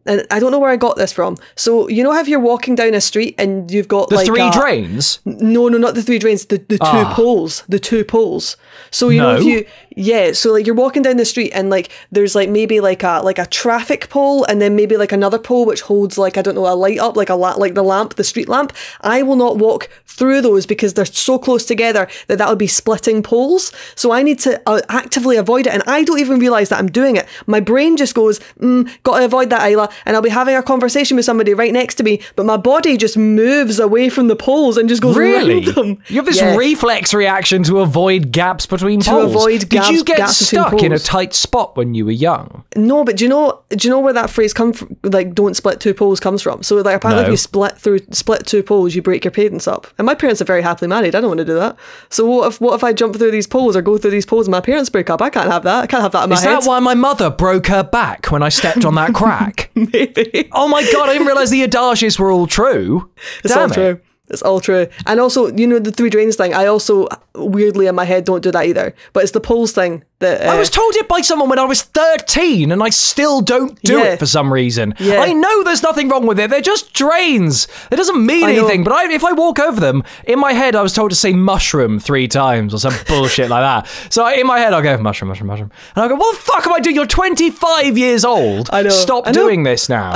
Speaker 2: and I don't know where I got this from. So, you know how if you're walking down a street and you've got
Speaker 1: the 3 drains?
Speaker 2: No, not the 3 drains, the 2 poles. The 2 poles. So, you know, if you, so like you're walking down the street and like there's like maybe like a traffic pole and then maybe like another pole which holds like, I don't know, a light up, like like the lamp, the street lamp. I will not walk through those because they're so close together that would be splitting poles. So I need to actively avoid it. And I don't even realise that I'm doing it. My brain just goes, got to avoid that, Isla. And I'll be having a conversation with somebody right next to me, but my body just moves away from the poles and just goes around them.
Speaker 1: You have this reflex reaction to avoid gaps between poles.
Speaker 2: To avoid gaps.
Speaker 1: Did you get stuck in a tight spot when you were young?
Speaker 2: No, but do you know where that phrase comes from? Like, don't split 2 poles comes from. So like apparently if you split 2 poles, you break your parents up. And my parents are very happily married. I don't want to do that. So what if I jump through these poles or go through these poles and my parents break up? I can't have that. I can't have that in my head.
Speaker 1: Is that why my mother broke her back when I stepped on that crack?
Speaker 2: Maybe.
Speaker 1: Oh my god, I didn't realise the adages were all true.
Speaker 2: It's all true. It's all true. And also, you know, the 3 drains thing, I also, weirdly in my head, don't do that either. But it's the poles thing that...
Speaker 1: I was told it by someone when I was 13, and I still don't do it for some reason. Yeah. I know there's nothing wrong with it. They're just drains. It doesn't mean anything. But if I walk over them, in my head, I was told to say mushroom 3 times or some bullshit like that. So in my head, I'll go, mushroom, mushroom, mushroom. And I'll go, what the fuck am I doing? You're 25 years old.
Speaker 2: I know.
Speaker 1: Stop doing this now.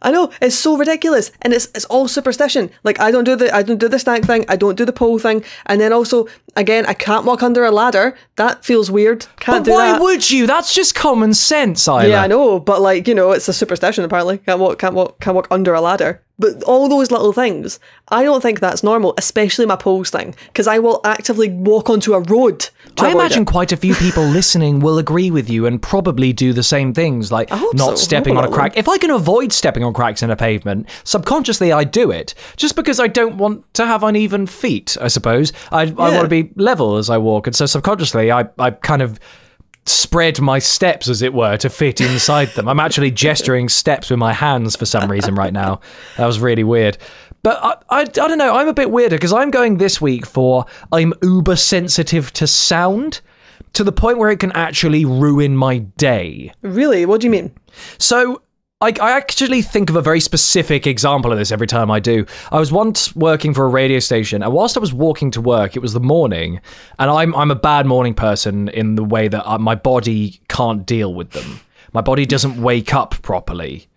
Speaker 2: I know, it's so ridiculous, and it's all superstition. Like I don't do the snack thing, I don't do the pole thing, and then also again I can't walk under a ladder. That feels weird. Can't do that.
Speaker 1: But why would you? That's just common sense, Isla.
Speaker 2: Yeah, I know, but like, you know, it's a superstition apparently. Can't walk under a ladder. But all those little things, I don't think that's normal, especially my poles thing, because I will actively walk onto a road.
Speaker 1: I imagine quite a few people listening will agree with you and probably do the same things, like not stepping on a crack. If I can avoid stepping on cracks in a pavement, subconsciously I do it, just because I don't want to have uneven feet, I suppose. I want to be level as I walk, and so subconsciously I kind of spread my steps, as it were, to fit inside them. I'm actually gesturing steps with my hands for some reason right now. That was really weird. But I don't know, I'm a bit weirder because I'm going this week for I'm uber sensitive to sound to the point where it can actually ruin my day.
Speaker 2: Really? What do you mean?
Speaker 1: So I actually think of a very specific example of this every time I do. I was once working for a radio station, and whilst I was walking to work, it was the morning, and I'm a bad morning person in the way that my body can't deal with them. My body doesn't wake up properly.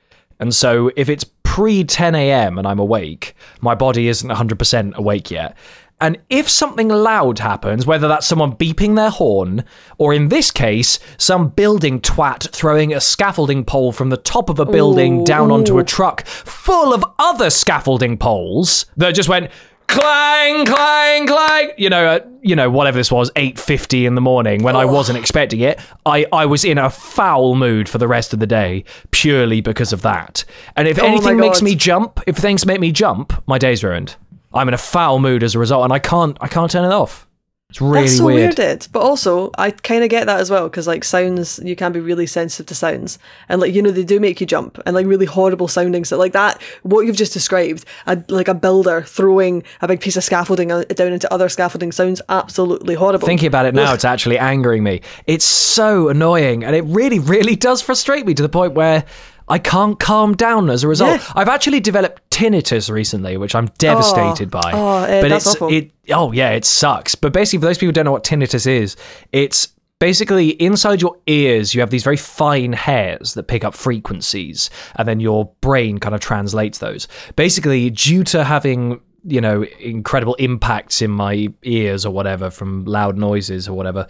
Speaker 1: And so if it's pre 10 a.m. and I'm awake, my body isn't 100% awake yet. And if something loud happens, whether that's someone beeping their horn, or in this case, some building twat throwing a scaffolding pole from the top of a building down onto a truck full of other scaffolding poles that just went clang, clang, clang, you know, whatever this was, 8:50 in the morning when I wasn't expecting it, I was in a foul mood for the rest of the day purely because of that. And if anything makes me jump, if things make me jump, my day's ruined. I'm in a foul mood as a result, and I can't turn it off. It's really
Speaker 2: That's so
Speaker 1: weird.
Speaker 2: weirded. But also, I kind of get that as well, because like sounds, you can be really sensitive to sounds, and like, you know, they do make you jump, and like really horrible sounding. So like that, what you've just described, like a builder throwing a big piece of scaffolding down into other scaffolding sounds absolutely horrible.
Speaker 1: Thinking about it now, it's actually angering me. It's so annoying, and it really, really does frustrate me to the point where I can't calm down as a result. Yeah. I've actually developed tinnitus recently, which I'm devastated by.
Speaker 2: But that's awful.
Speaker 1: It sucks. But basically, for those people who don't know what tinnitus is, it's basically inside your ears, you have these very fine hairs that pick up frequencies, and then your brain kind of translates those. Basically, due to having, you know, incredible impacts in my ears or whatever from loud noises or whatever,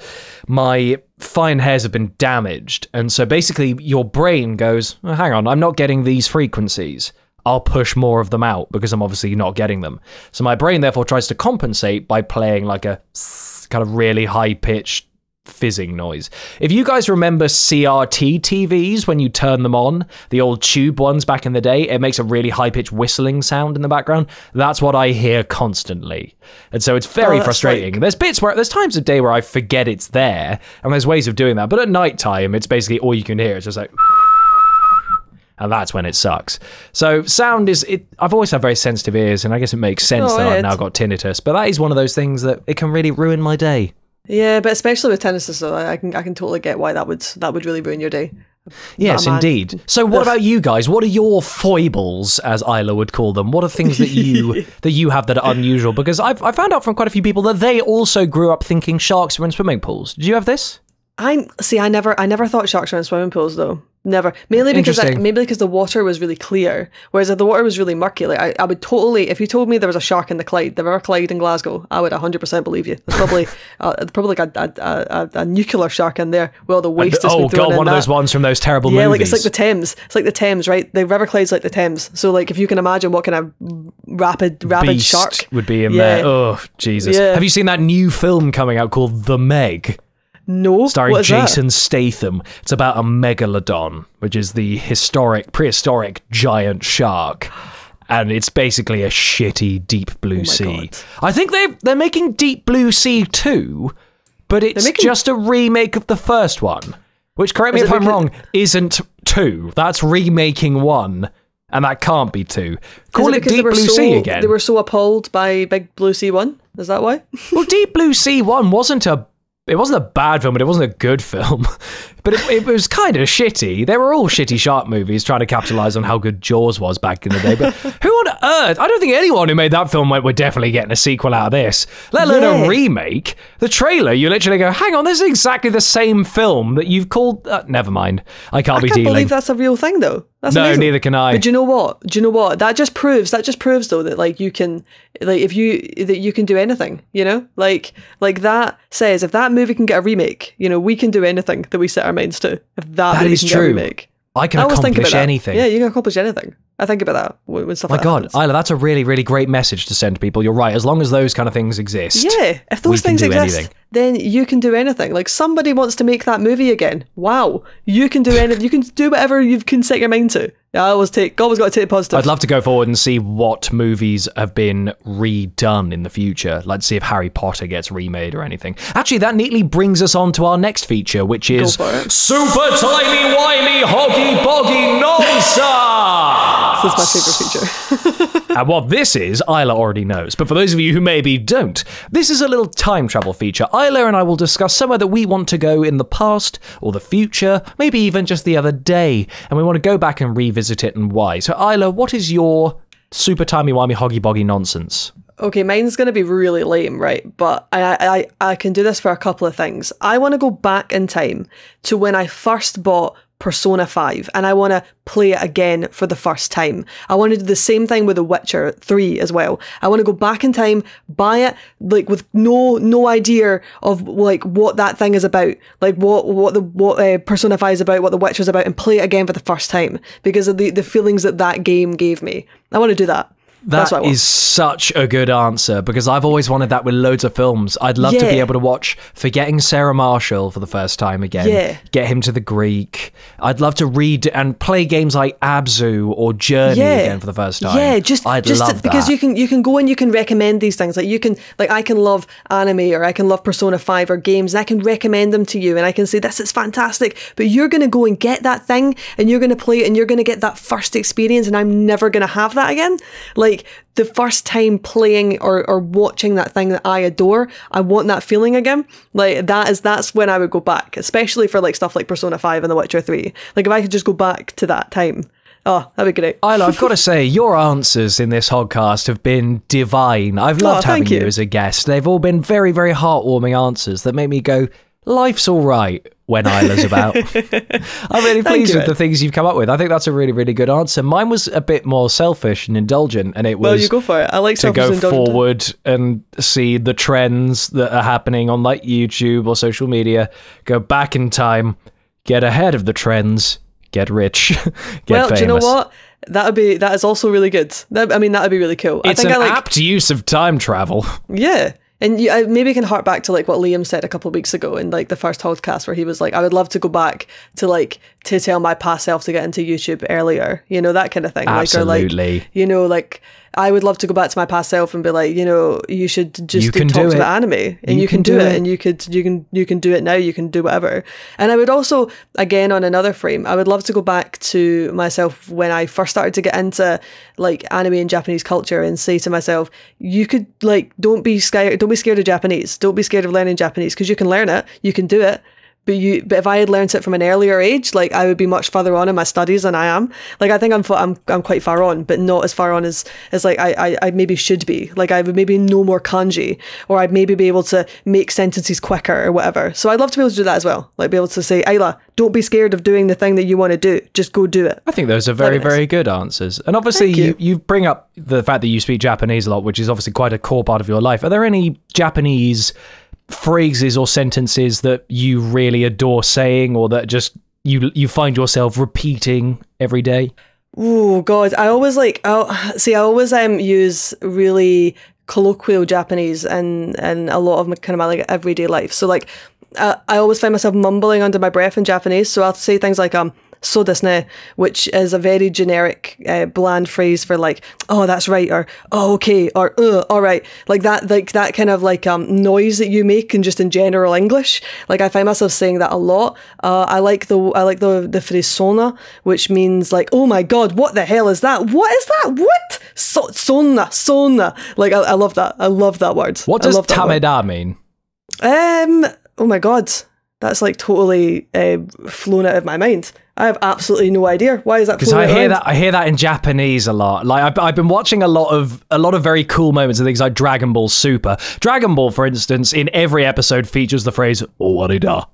Speaker 1: my fine hairs have been damaged. And so basically your brain goes, oh, hang on, I'm not getting these frequencies. I'll push more of them out because I'm obviously not getting them. So my brain therefore tries to compensate by playing like a kind of really high-pitched fizzing noise. If you guys remember CRT TVs when you turn them on, the old tube ones back in the day, it makes a really high-pitched whistling sound in the background. That's what I hear constantly. And so it's very frustrating. There's times of day where I forget it's there, and there's ways of doing that. But at night time, it's basically all you can hear. It's just like, and that's when it sucks. So sound is, I've always had very sensitive ears, and I guess it makes sense that I've now got tinnitus. But that is one of those things that it can really ruin my day. Yeah,
Speaker 2: but especially with tinnitus, though, I can totally get why that would really ruin your day.
Speaker 1: Yes, indeed. So what about you guys? What are your foibles, as Isla would call them? What are things that you have that are unusual? Because I found out from quite a few people that they also grew up thinking sharks were in swimming pools. Did you have this?
Speaker 2: I never thought sharks were in swimming pools, though. Never. Mainly because the water was really clear, whereas if the water was really murky, like I would totally, if you told me there was a shark in the Clyde, the River Clyde in Glasgow, I would 100% believe you. There's probably like a nuclear shark in there with all the waste that's been thrown in.
Speaker 1: One of those ones from those terrible movies.
Speaker 2: Yeah, like it's like the Thames. It's like the Thames, right? The River Clyde's like the Thames. So like if you can imagine what kind of rabid
Speaker 1: beast
Speaker 2: shark
Speaker 1: would be in there. Oh, Jesus. Yeah. Have you seen that new film coming out called The Meg?
Speaker 2: No.
Speaker 1: Starring Jason Statham. It's about a megalodon, which is the prehistoric giant shark. And it's basically a shitty Deep Blue Sea. God. I think they're making Deep Blue Sea 2, but it's just a remake of the first one. Which, correct me if I'm wrong, isn't 2. That's remaking 1. And that can't be 2. Call it Deep Blue Sea again.
Speaker 2: They were so appalled by Big Blue Sea 1? Is that why?
Speaker 1: Well, Deep Blue Sea 1 wasn't a bad film, but it wasn't a good film. But it was kind of shitty. They were all shitty shark movies trying to capitalize on how good Jaws was back in the day. But who on earth? I don't think anyone who made that film went, we're definitely getting a sequel out of this, let alone a remake. The trailer, you literally go, hang on, this is exactly the same film that you've called... never mind. I can't
Speaker 2: believe that's a real thing, though. That's amazing.
Speaker 1: Neither can I.
Speaker 2: But do you know what? That just proves though that like you can, like that you can do anything, you know? Like that says if that movie can get a remake, you know, we can do anything that we set our minds to. If that movie can get a remake.
Speaker 1: I can accomplish anything.
Speaker 2: Yeah, you can accomplish anything. I think about that when stuff like that happens.
Speaker 1: Isla, that's a really, really great message to send to people. You're right. As long as those kind of things exist.
Speaker 2: Yeah, if those things exist, then you can do anything. Like somebody wants to make that movie again. Wow, you can do anything. You can do whatever you can set your mind to. God always got to take positive.
Speaker 1: I'd love to go forward and see what movies have been redone in the future. Let's see if Harry Potter gets remade or anything. Actually, that neatly brings us on to our next feature, which is Super Timey Wimey Hoggy Boggy Nonsense.
Speaker 2: This is my favourite feature.
Speaker 1: And what this is, Isla already knows. But for those of you who maybe don't, this is a little time travel feature. Isla and I will discuss somewhere that we want to go in the past or the future, maybe even just the other day. And we want to go back and revisit it and why. So Isla, what is your super timey-wimey hoggy boggy nonsense?
Speaker 2: Okay, mine's going to be really lame, right? But I can do this for a couple of things. I want to go back in time to when I first bought Persona 5 and I want to play it again for the first time. I want to do the same thing with The Witcher 3 as well. I want to go back in time, buy it, like with no idea of like what that thing is about, like what Persona 5 is about, what The Witcher's about, and play it again for the first time because of the feelings that game gave me. I want to do that.
Speaker 1: That is such a good answer, because I've always wanted that with loads of films. I'd love to be able to watch Forgetting Sarah Marshall for the first time again, get him to the Greek. I'd love to read and play games like Abzu or Journey again for the first time.
Speaker 2: Yeah, just love that. Because you can go and you can recommend these things. Like I can love anime, or I can love Persona 5 or games, and I can recommend them to you, and I can say this is fantastic, but you're going to go and get that thing and you're going to play it and you're going to get that first experience, and I'm never going to have that again. Like the first time playing or watching that thing that I adore, I want that feeling again. Like that's when I would go back, especially for like stuff like Persona 5 and The Witcher 3. Like if I could just go back to that time. Oh, that'd be great.
Speaker 1: Isla, I've got to say, your answers in this Hogcast have been divine. I've loved having you as a guest. They've all been very, very heartwarming answers that make me go, life's all right when Isla's about. I'm really pleased with the things you've come up with. I think that's a really, really good answer. Mine was a bit more selfish and indulgent, and it was,
Speaker 2: well, you go for it. I like
Speaker 1: to go forward and see the trends that are happening on like YouTube or social media, go back in time, get ahead of the trends, get rich, get famous.
Speaker 2: Do you know what? That is also really good. That would be really cool.
Speaker 1: It's an apt use of time travel.
Speaker 2: Yeah. And I maybe can hark back to like what Liam said a couple of weeks ago in like the first podcast, where he was like, I would love to go back to tell my past self to get into YouTube earlier, you know, that kind of thing.
Speaker 1: Absolutely.
Speaker 2: Like, or like, you know, like I would love to go back to my past self and be like, you know, you should just talk about anime, and you can do it, and you can do it now, you can do whatever. And I would also, again, on another frame, I would love to go back to myself when I first started to get into like anime and Japanese culture, and say to myself, you could like, don't be scared of Japanese, don't be scared of learning Japanese, because you can learn it, you can do it. But if I had learnt it from an earlier age, like I would be much further on in my studies than I am. Like I think I'm quite far on, but not as far on as like I maybe should be. Like I would maybe know more kanji, or I'd maybe be able to make sentences quicker or whatever. So I'd love to be able to do that as well. Like be able to say, Isla, don't be scared of doing the thing that you want to do. Just go do it.
Speaker 1: I think those are very, very good answers. And obviously you bring up the fact that you speak Japanese a lot, which is obviously quite a core part of your life. Are there any Japanese phrases or sentences that you really adore saying, or that just you find yourself repeating every day?
Speaker 2: Oh God, I always use really colloquial Japanese and a lot of my kind of my like everyday life. So like I always find myself mumbling under my breath in Japanese. So I'll say things like so desu ne, which is a very generic, bland phrase for like, oh, that's right, or oh, okay, or all right, like that kind of like noise that you make in just in general English. Like I find myself saying that a lot. I like the phrase sona, which means like, oh my God, what the hell is that? What is that? What? Sona. Like I love that. I love that word.
Speaker 1: What does tameda mean?
Speaker 2: Oh my God, that's like totally flown out of my mind. I have absolutely no idea. Why is that?
Speaker 1: Because I hear that in Japanese a lot. Like I've been watching a lot of very cool moments of things like Dragon Ball Super. Dragon Ball, for instance, in every episode features the phrase "owarida,"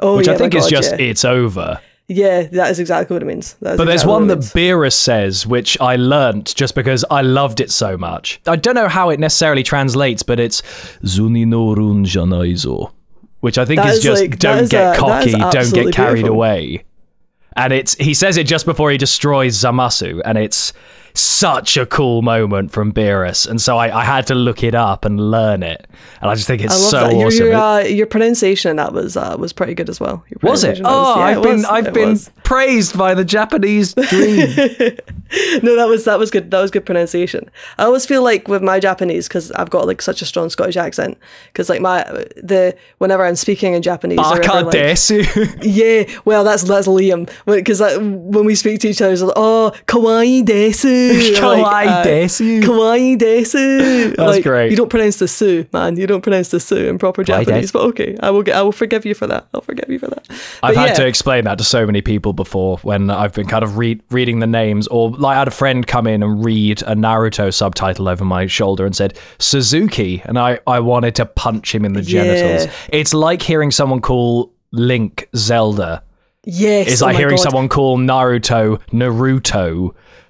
Speaker 1: which I think is just it's over.
Speaker 2: Yeah, that is exactly what it means.
Speaker 1: But there's one that Beerus says, which I learnt just because I loved it so much. I don't know how it necessarily translates, but it's "zuni no run janaizo," which I think is just like, don't get cocky, don't get carried away. And he says it just before he destroys Zamasu, and it's such a cool moment from Beerus, and so I had to look it up and learn it, and I just think it's so awesome.
Speaker 2: Your pronunciation that was pretty good as well.
Speaker 1: Was it? Oh, yeah, I've been praised by the Japanese dream.
Speaker 2: No, that was good. That was good pronunciation. I always feel like with my Japanese, because I've got like such a strong Scottish accent, because like whenever I'm speaking in Japanese,
Speaker 1: Baka desu.
Speaker 2: Yeah, well that's Liam, because when we speak to each other, it's like, oh, kawaii desu.
Speaker 1: Kawaii desu.
Speaker 2: Kawaii desu.
Speaker 1: That's like, great.
Speaker 2: You don't pronounce the su, man. You don't pronounce the su in proper Japanese. But okay, I will forgive you for that. I'll forgive you for that.
Speaker 1: I've had to explain that to so many people before when I've been kind of reading the names, or like I had a friend come in and read a Naruto subtitle over my shoulder and said Suzuki, and I wanted to punch him in the genitals. It's like hearing someone call Link Zelda.
Speaker 2: Yes.
Speaker 1: It's
Speaker 2: oh
Speaker 1: like
Speaker 2: my
Speaker 1: hearing
Speaker 2: God.
Speaker 1: someone call Naruto,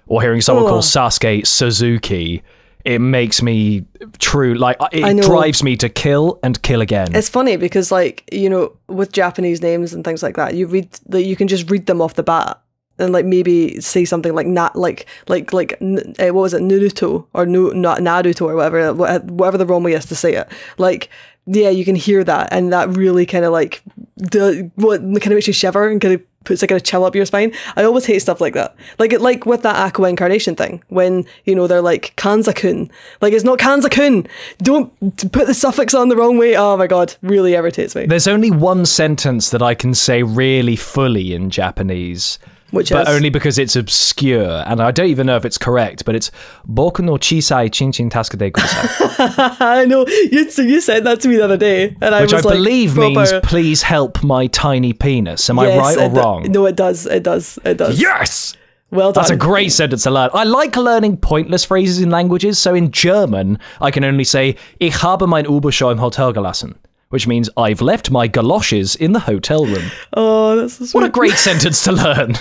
Speaker 1: or hearing someone call Sasuke Suzuki. It makes me it drives me to kill and kill again.
Speaker 2: It's funny because, like, you know, with Japanese names and things like that, you can just read them off the bat and like maybe say something like what was it, Naruto or not Naruto or whatever the wrong way is to say it. Like, yeah, you can hear that, and that really kind of like kind of makes you shiver and kind of puts like a chill up your spine. I always hate stuff like that. Like with that Aqua incarnation thing, when, you know, they're like Kanza-kun. Like, it's not Kanza-kun. Don't put the suffix on the wrong way. Oh my God, really irritates me.
Speaker 1: There's only one sentence that I can say really fully in Japanese. But only because it's obscure, and I don't even know if it's correct, but it's Boku no chisai chinchin tasukete kudasai.
Speaker 2: I know, you said that to me the other day, and I was like,
Speaker 1: which I believe means please help my tiny penis. Am I right or wrong?
Speaker 2: No, it does.
Speaker 1: Yes!
Speaker 2: Well done.
Speaker 1: That's a great sentence to learn. I like learning pointless phrases in languages, so in German, I can only say, Ich habe mein Oberschuh im Hotel gelassen, which means I've left my galoshes in the hotel room.
Speaker 2: Oh, that's so sweet.
Speaker 1: What a great sentence to learn.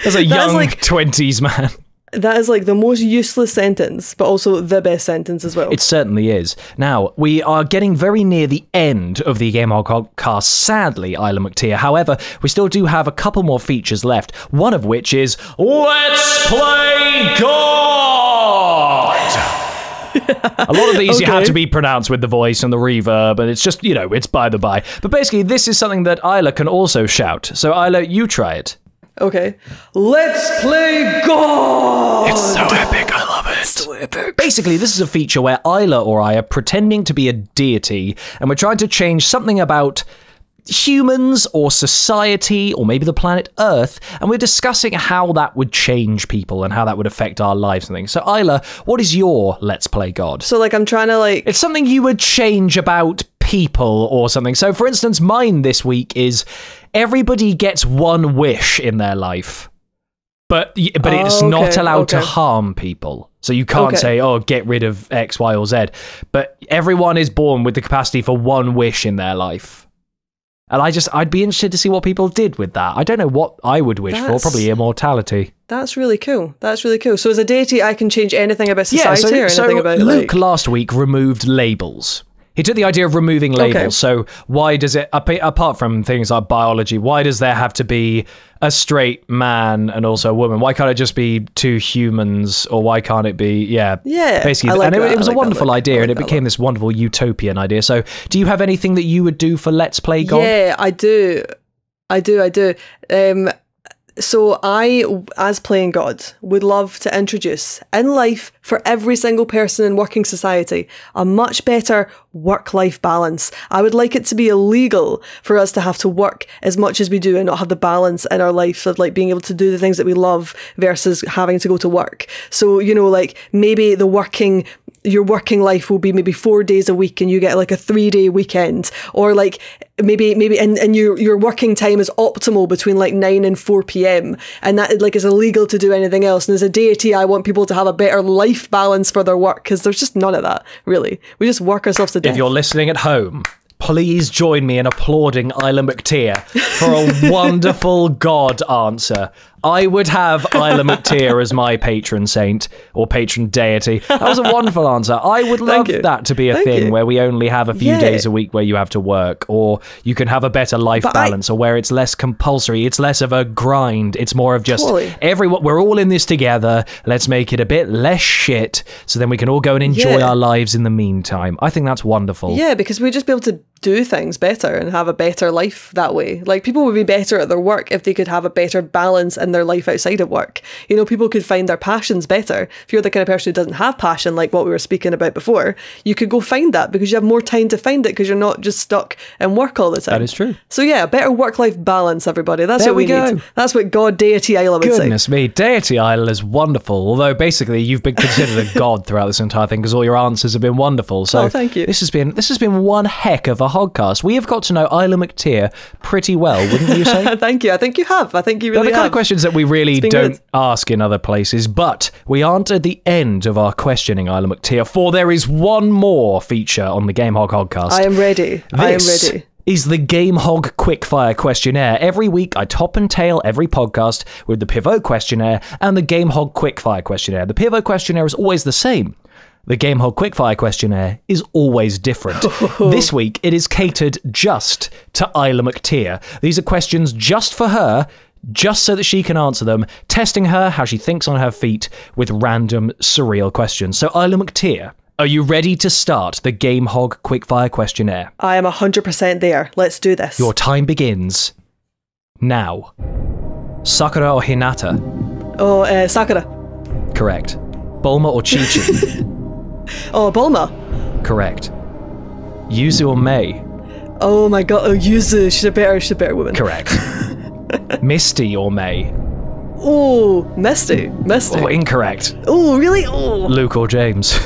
Speaker 1: As a young 20s man.
Speaker 2: That is like the most useless sentence, but also the best sentence as well.
Speaker 1: It certainly is. Now, we are getting very near the end of the Game Hog Hogcast, sadly, Isla McTear. However, we still do have a couple more features left, one of which is Let's Play God! A lot of these you have to be pronounced with the voice and the reverb, and it's just, you know, it's by the by. But basically, this is something that Isla can also shout. So, Isla, you try it.
Speaker 2: Okay. Let's play God!
Speaker 1: It's so epic, I love it.
Speaker 2: It's so epic.
Speaker 1: Basically, this is a feature where Isla or I are pretending to be a deity, and we're trying to change something about humans or society or maybe the planet Earth, and we're discussing how that would change people and how that would affect our lives and things. So, Isla, what is your Let's Play God?
Speaker 2: So, like, I'm trying to, like...
Speaker 1: It's something you would change about people or something. So, for instance, mine this week is everybody gets one wish in their life, but it's not allowed to harm people. So you can't say, oh, get rid of X, Y, or Z. But everyone is born with the capacity for one wish in their life. And I'd be interested to see what people did with that. I don't know what I would wish for, probably immortality. That's really cool.
Speaker 2: So as a deity, I can change anything about society or anything about
Speaker 1: Luke last week removed labels. He took the idea of removing labels. So why does it, apart from things like biology, why does there have to be a straight man and also a woman? Why can't it just be two humans, or why can't it be, basically.
Speaker 2: Like
Speaker 1: it was a wonderful idea, and it became this wonderful utopian idea. So do you have anything that you would do for Let's Play God?
Speaker 2: Yeah, I do. So I, as playing God, would love to introduce in life for every single person in working society a much better work-life balance. I would like it to be illegal for us to have to work as much as we do and not have the balance in our life of like being able to do the things that we love versus having to go to work. So, you know, like maybe your working life will be maybe 4 days a week and you get like a 3-day weekend, or like maybe and your working time is optimal between like 9 and 4 p.m. and that like is illegal to do anything else. And as a deity, I want people to have a better life balance for their work, because there's just none of that, really. We just work ourselves to death.
Speaker 1: If you're listening at home, please join me in applauding Isla McTear for a wonderful God answer. I would have Isla McTear as my patron saint or patron deity. That was a wonderful answer. I would love that to be a thing where we only have a few days a week where you have to work, or you can have a better life balance, or where it's less compulsory. It's less of a grind. It's more of just everyone. We're all in this together. Let's make it a bit less shit, so then we can all go and enjoy our lives in the meantime. I think that's wonderful.
Speaker 2: Yeah, because we'd just be able to do things better and have a better life that way. Like, people would be better at their work if they could have a better balance in their life outside of work. You know, people could find their passions better. If you're the kind of person who doesn't have passion, like what we were speaking about before, you could go find that because you have more time to find it because you're not just stuck in work all the time.
Speaker 1: That is true.
Speaker 2: So yeah, better work-life balance, everybody. That's what we need. That's what God Deity Isla would say.
Speaker 1: Goodness me, Deity Isla is wonderful. Although basically you've been considered a god throughout this entire thing because all your answers have been wonderful. So
Speaker 2: thank you.
Speaker 1: This has been one heck of a Hogcast. We have got to know Isla McTear pretty well, wouldn't you say?
Speaker 2: Thank you. I think you have. I think you really have.
Speaker 1: They're the kind of questions that we really don't ask in other places, but we aren't at the end of our questioning Isla McTear, for there is one more feature on the Game Hog Hogcast.
Speaker 2: I am ready.
Speaker 1: This is the Game Hog Quickfire Questionnaire. Every week, I top and tail every podcast with the Pivot Questionnaire and the Game Hog Quickfire Questionnaire. The Pivot Questionnaire is always the same. The Game Hog Quickfire Questionnaire is always different. This week, it is catered just to Isla McTear. These are questions just for her, just so that she can answer them, testing her how she thinks on her feet with random, surreal questions. So, Isla McTear, are you ready to start the Game Hog Quickfire Questionnaire?
Speaker 2: I am 100% there. Let's do this.
Speaker 1: Your time begins now. Sakura or Hinata?
Speaker 2: Oh, Sakura.
Speaker 1: Correct. Bulma or Chi-Chi?
Speaker 2: Oh, Bulma.
Speaker 1: Correct. Yuzu or Mei?
Speaker 2: Oh my god, oh, Yuzu. She's a better woman.
Speaker 1: Correct. Misty or Mei?
Speaker 2: Oh, Misty.
Speaker 1: Oh, incorrect.
Speaker 2: Oh, really? Oh.
Speaker 1: Luke or James?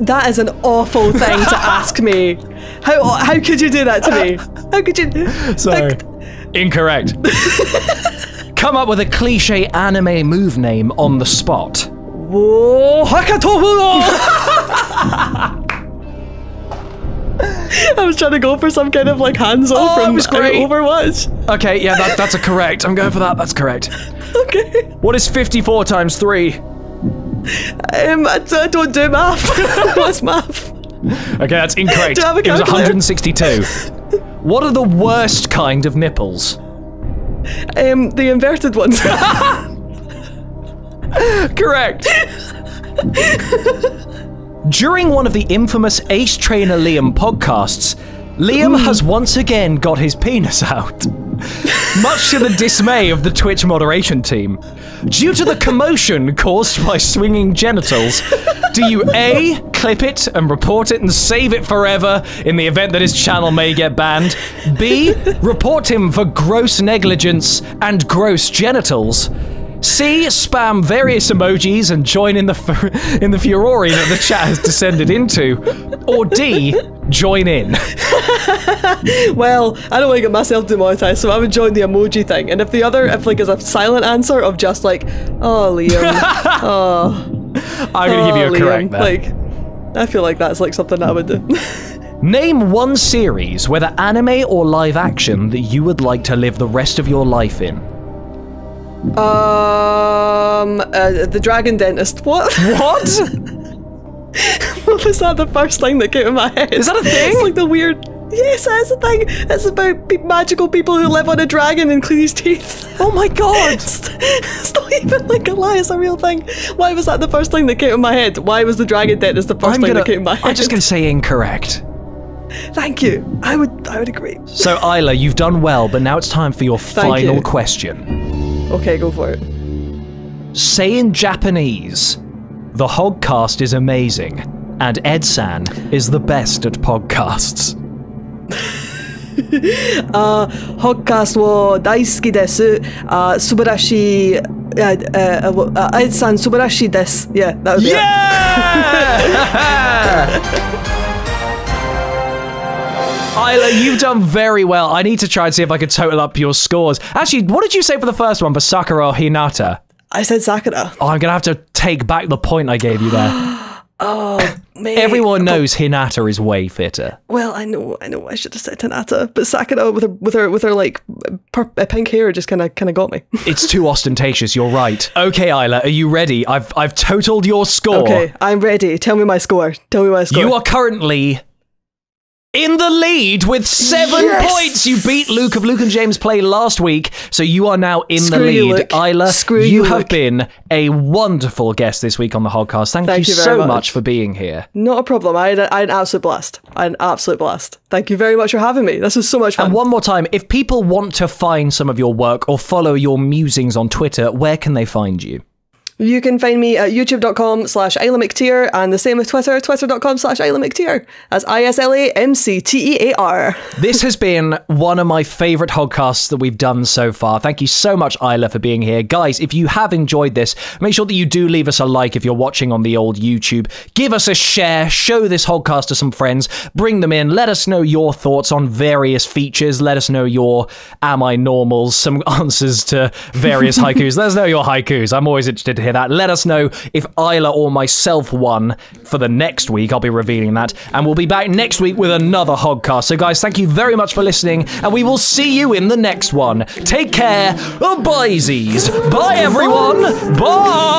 Speaker 2: That is an awful thing to ask me. How could you do that to me? How could you?
Speaker 1: Sorry. Incorrect. Come up with a cliche anime move name on the spot.
Speaker 2: Whoa, Hakatobu! I was trying to go for some kind of like Hanzo from Overwatch.
Speaker 1: Okay, yeah, that's a correct. I'm going for that. That's correct.
Speaker 2: Okay.
Speaker 1: What is 54 times 3?
Speaker 2: I don't do math. What's math?
Speaker 1: Okay, that's incorrect.
Speaker 2: Do I have a
Speaker 1: it was
Speaker 2: calculator?
Speaker 1: 162. What are the worst kind of nipples?
Speaker 2: The inverted ones.
Speaker 1: Correct. During one of the infamous Ace Trainer Liam podcasts, Liam has once again got his penis out. Much to the dismay of the Twitch moderation team. Due to the commotion caused by swinging genitals, do you A, clip it and report it and save it forever in the event that his channel may get banned? B, report him for gross negligence and gross genitals? C, spam various emojis and join in the furore that the chat has descended into? Or D, join in?
Speaker 2: Well, I don't want to get myself demonetized, so I would join the emoji thing. And if is a silent answer of just like, oh, Liam, oh.
Speaker 1: I'm going to give you a
Speaker 2: Liam.
Speaker 1: correct there.
Speaker 2: Like, I feel like that's like something that I would do.
Speaker 1: Name one series, whether anime or live action, that you would like to live the rest of your life in.
Speaker 2: The Dragon Dentist. What?
Speaker 1: What?
Speaker 2: What was that the first thing that came in my head?
Speaker 1: Is that a thing?
Speaker 2: It's like the weird... Yes, that's a thing. It's about magical people who live on a dragon and clean his teeth.
Speaker 1: Oh my god!
Speaker 2: It's not even like a lie, it's a real thing. Why was that the first thing that came in my head? Why was the Dragon Dentist the first thing that came in my head?
Speaker 1: I'm just going to say incorrect.
Speaker 2: Thank you. I would agree.
Speaker 1: So Isla, you've done well, but now it's time for your final question.
Speaker 2: Okay, go for it.
Speaker 1: Say in Japanese, the Hogcast is amazing, and Ed-san is the best at podcasts.
Speaker 2: Hogcast wo daisuki desu. Subarashi. Ed-san subarashi desu. Yeah, that would be
Speaker 1: it. Isla, you've done very well. I need to try and see if I can total up your scores. Actually, what did you say for the first one, for Sakura or Hinata?
Speaker 2: I said Sakura.
Speaker 1: Oh, I'm going to have to take back the point I gave you there.
Speaker 2: Oh, mate.
Speaker 1: Everyone knows Hinata is way fitter.
Speaker 2: Well, I know. I should have said Hinata, but Sakura with her like pink hair just kind of got me.
Speaker 1: It's too ostentatious. You're right. Okay, Isla, are you ready? I've totaled your score.
Speaker 2: Okay, I'm ready. Tell me my score.
Speaker 1: You are currently in the lead with 7 points. You beat Luke of Luke and James Play last week, so you are now in the lead. Isla, you have been a wonderful guest this week on the Hogcast. Thank you so much for being here.
Speaker 2: Not a problem. I had an absolute blast. Thank you very much for having me. This was so much fun.
Speaker 1: And one more time, if people want to find some of your work or follow your musings on Twitter, where can they find you?
Speaker 2: You can find me at youtube.com/Isla McTear and the same with Twitter, twitter.com/Isla McTear. That's ISLAMCTEAR.
Speaker 1: This has been one of my favourite Hogcasts that we've done so far. Thank you so much, Isla, for being here. Guys, if you have enjoyed this, make sure that you do leave us a like if you're watching on the old YouTube. Give us a share, show this Hogcast to some friends, bring them in, let us know your thoughts on various features, let us know your Am I Normals, some answers to various haikus. Let us know your haikus. I'm always interested to hear hear that. Let us know if Isla or myself won for the next week. I'll be revealing that. And we'll be back next week with another Hogcast. So guys, thank you very much for listening, and we will see you in the next one. Take care. Bye-sies. Bye, everyone. Bye.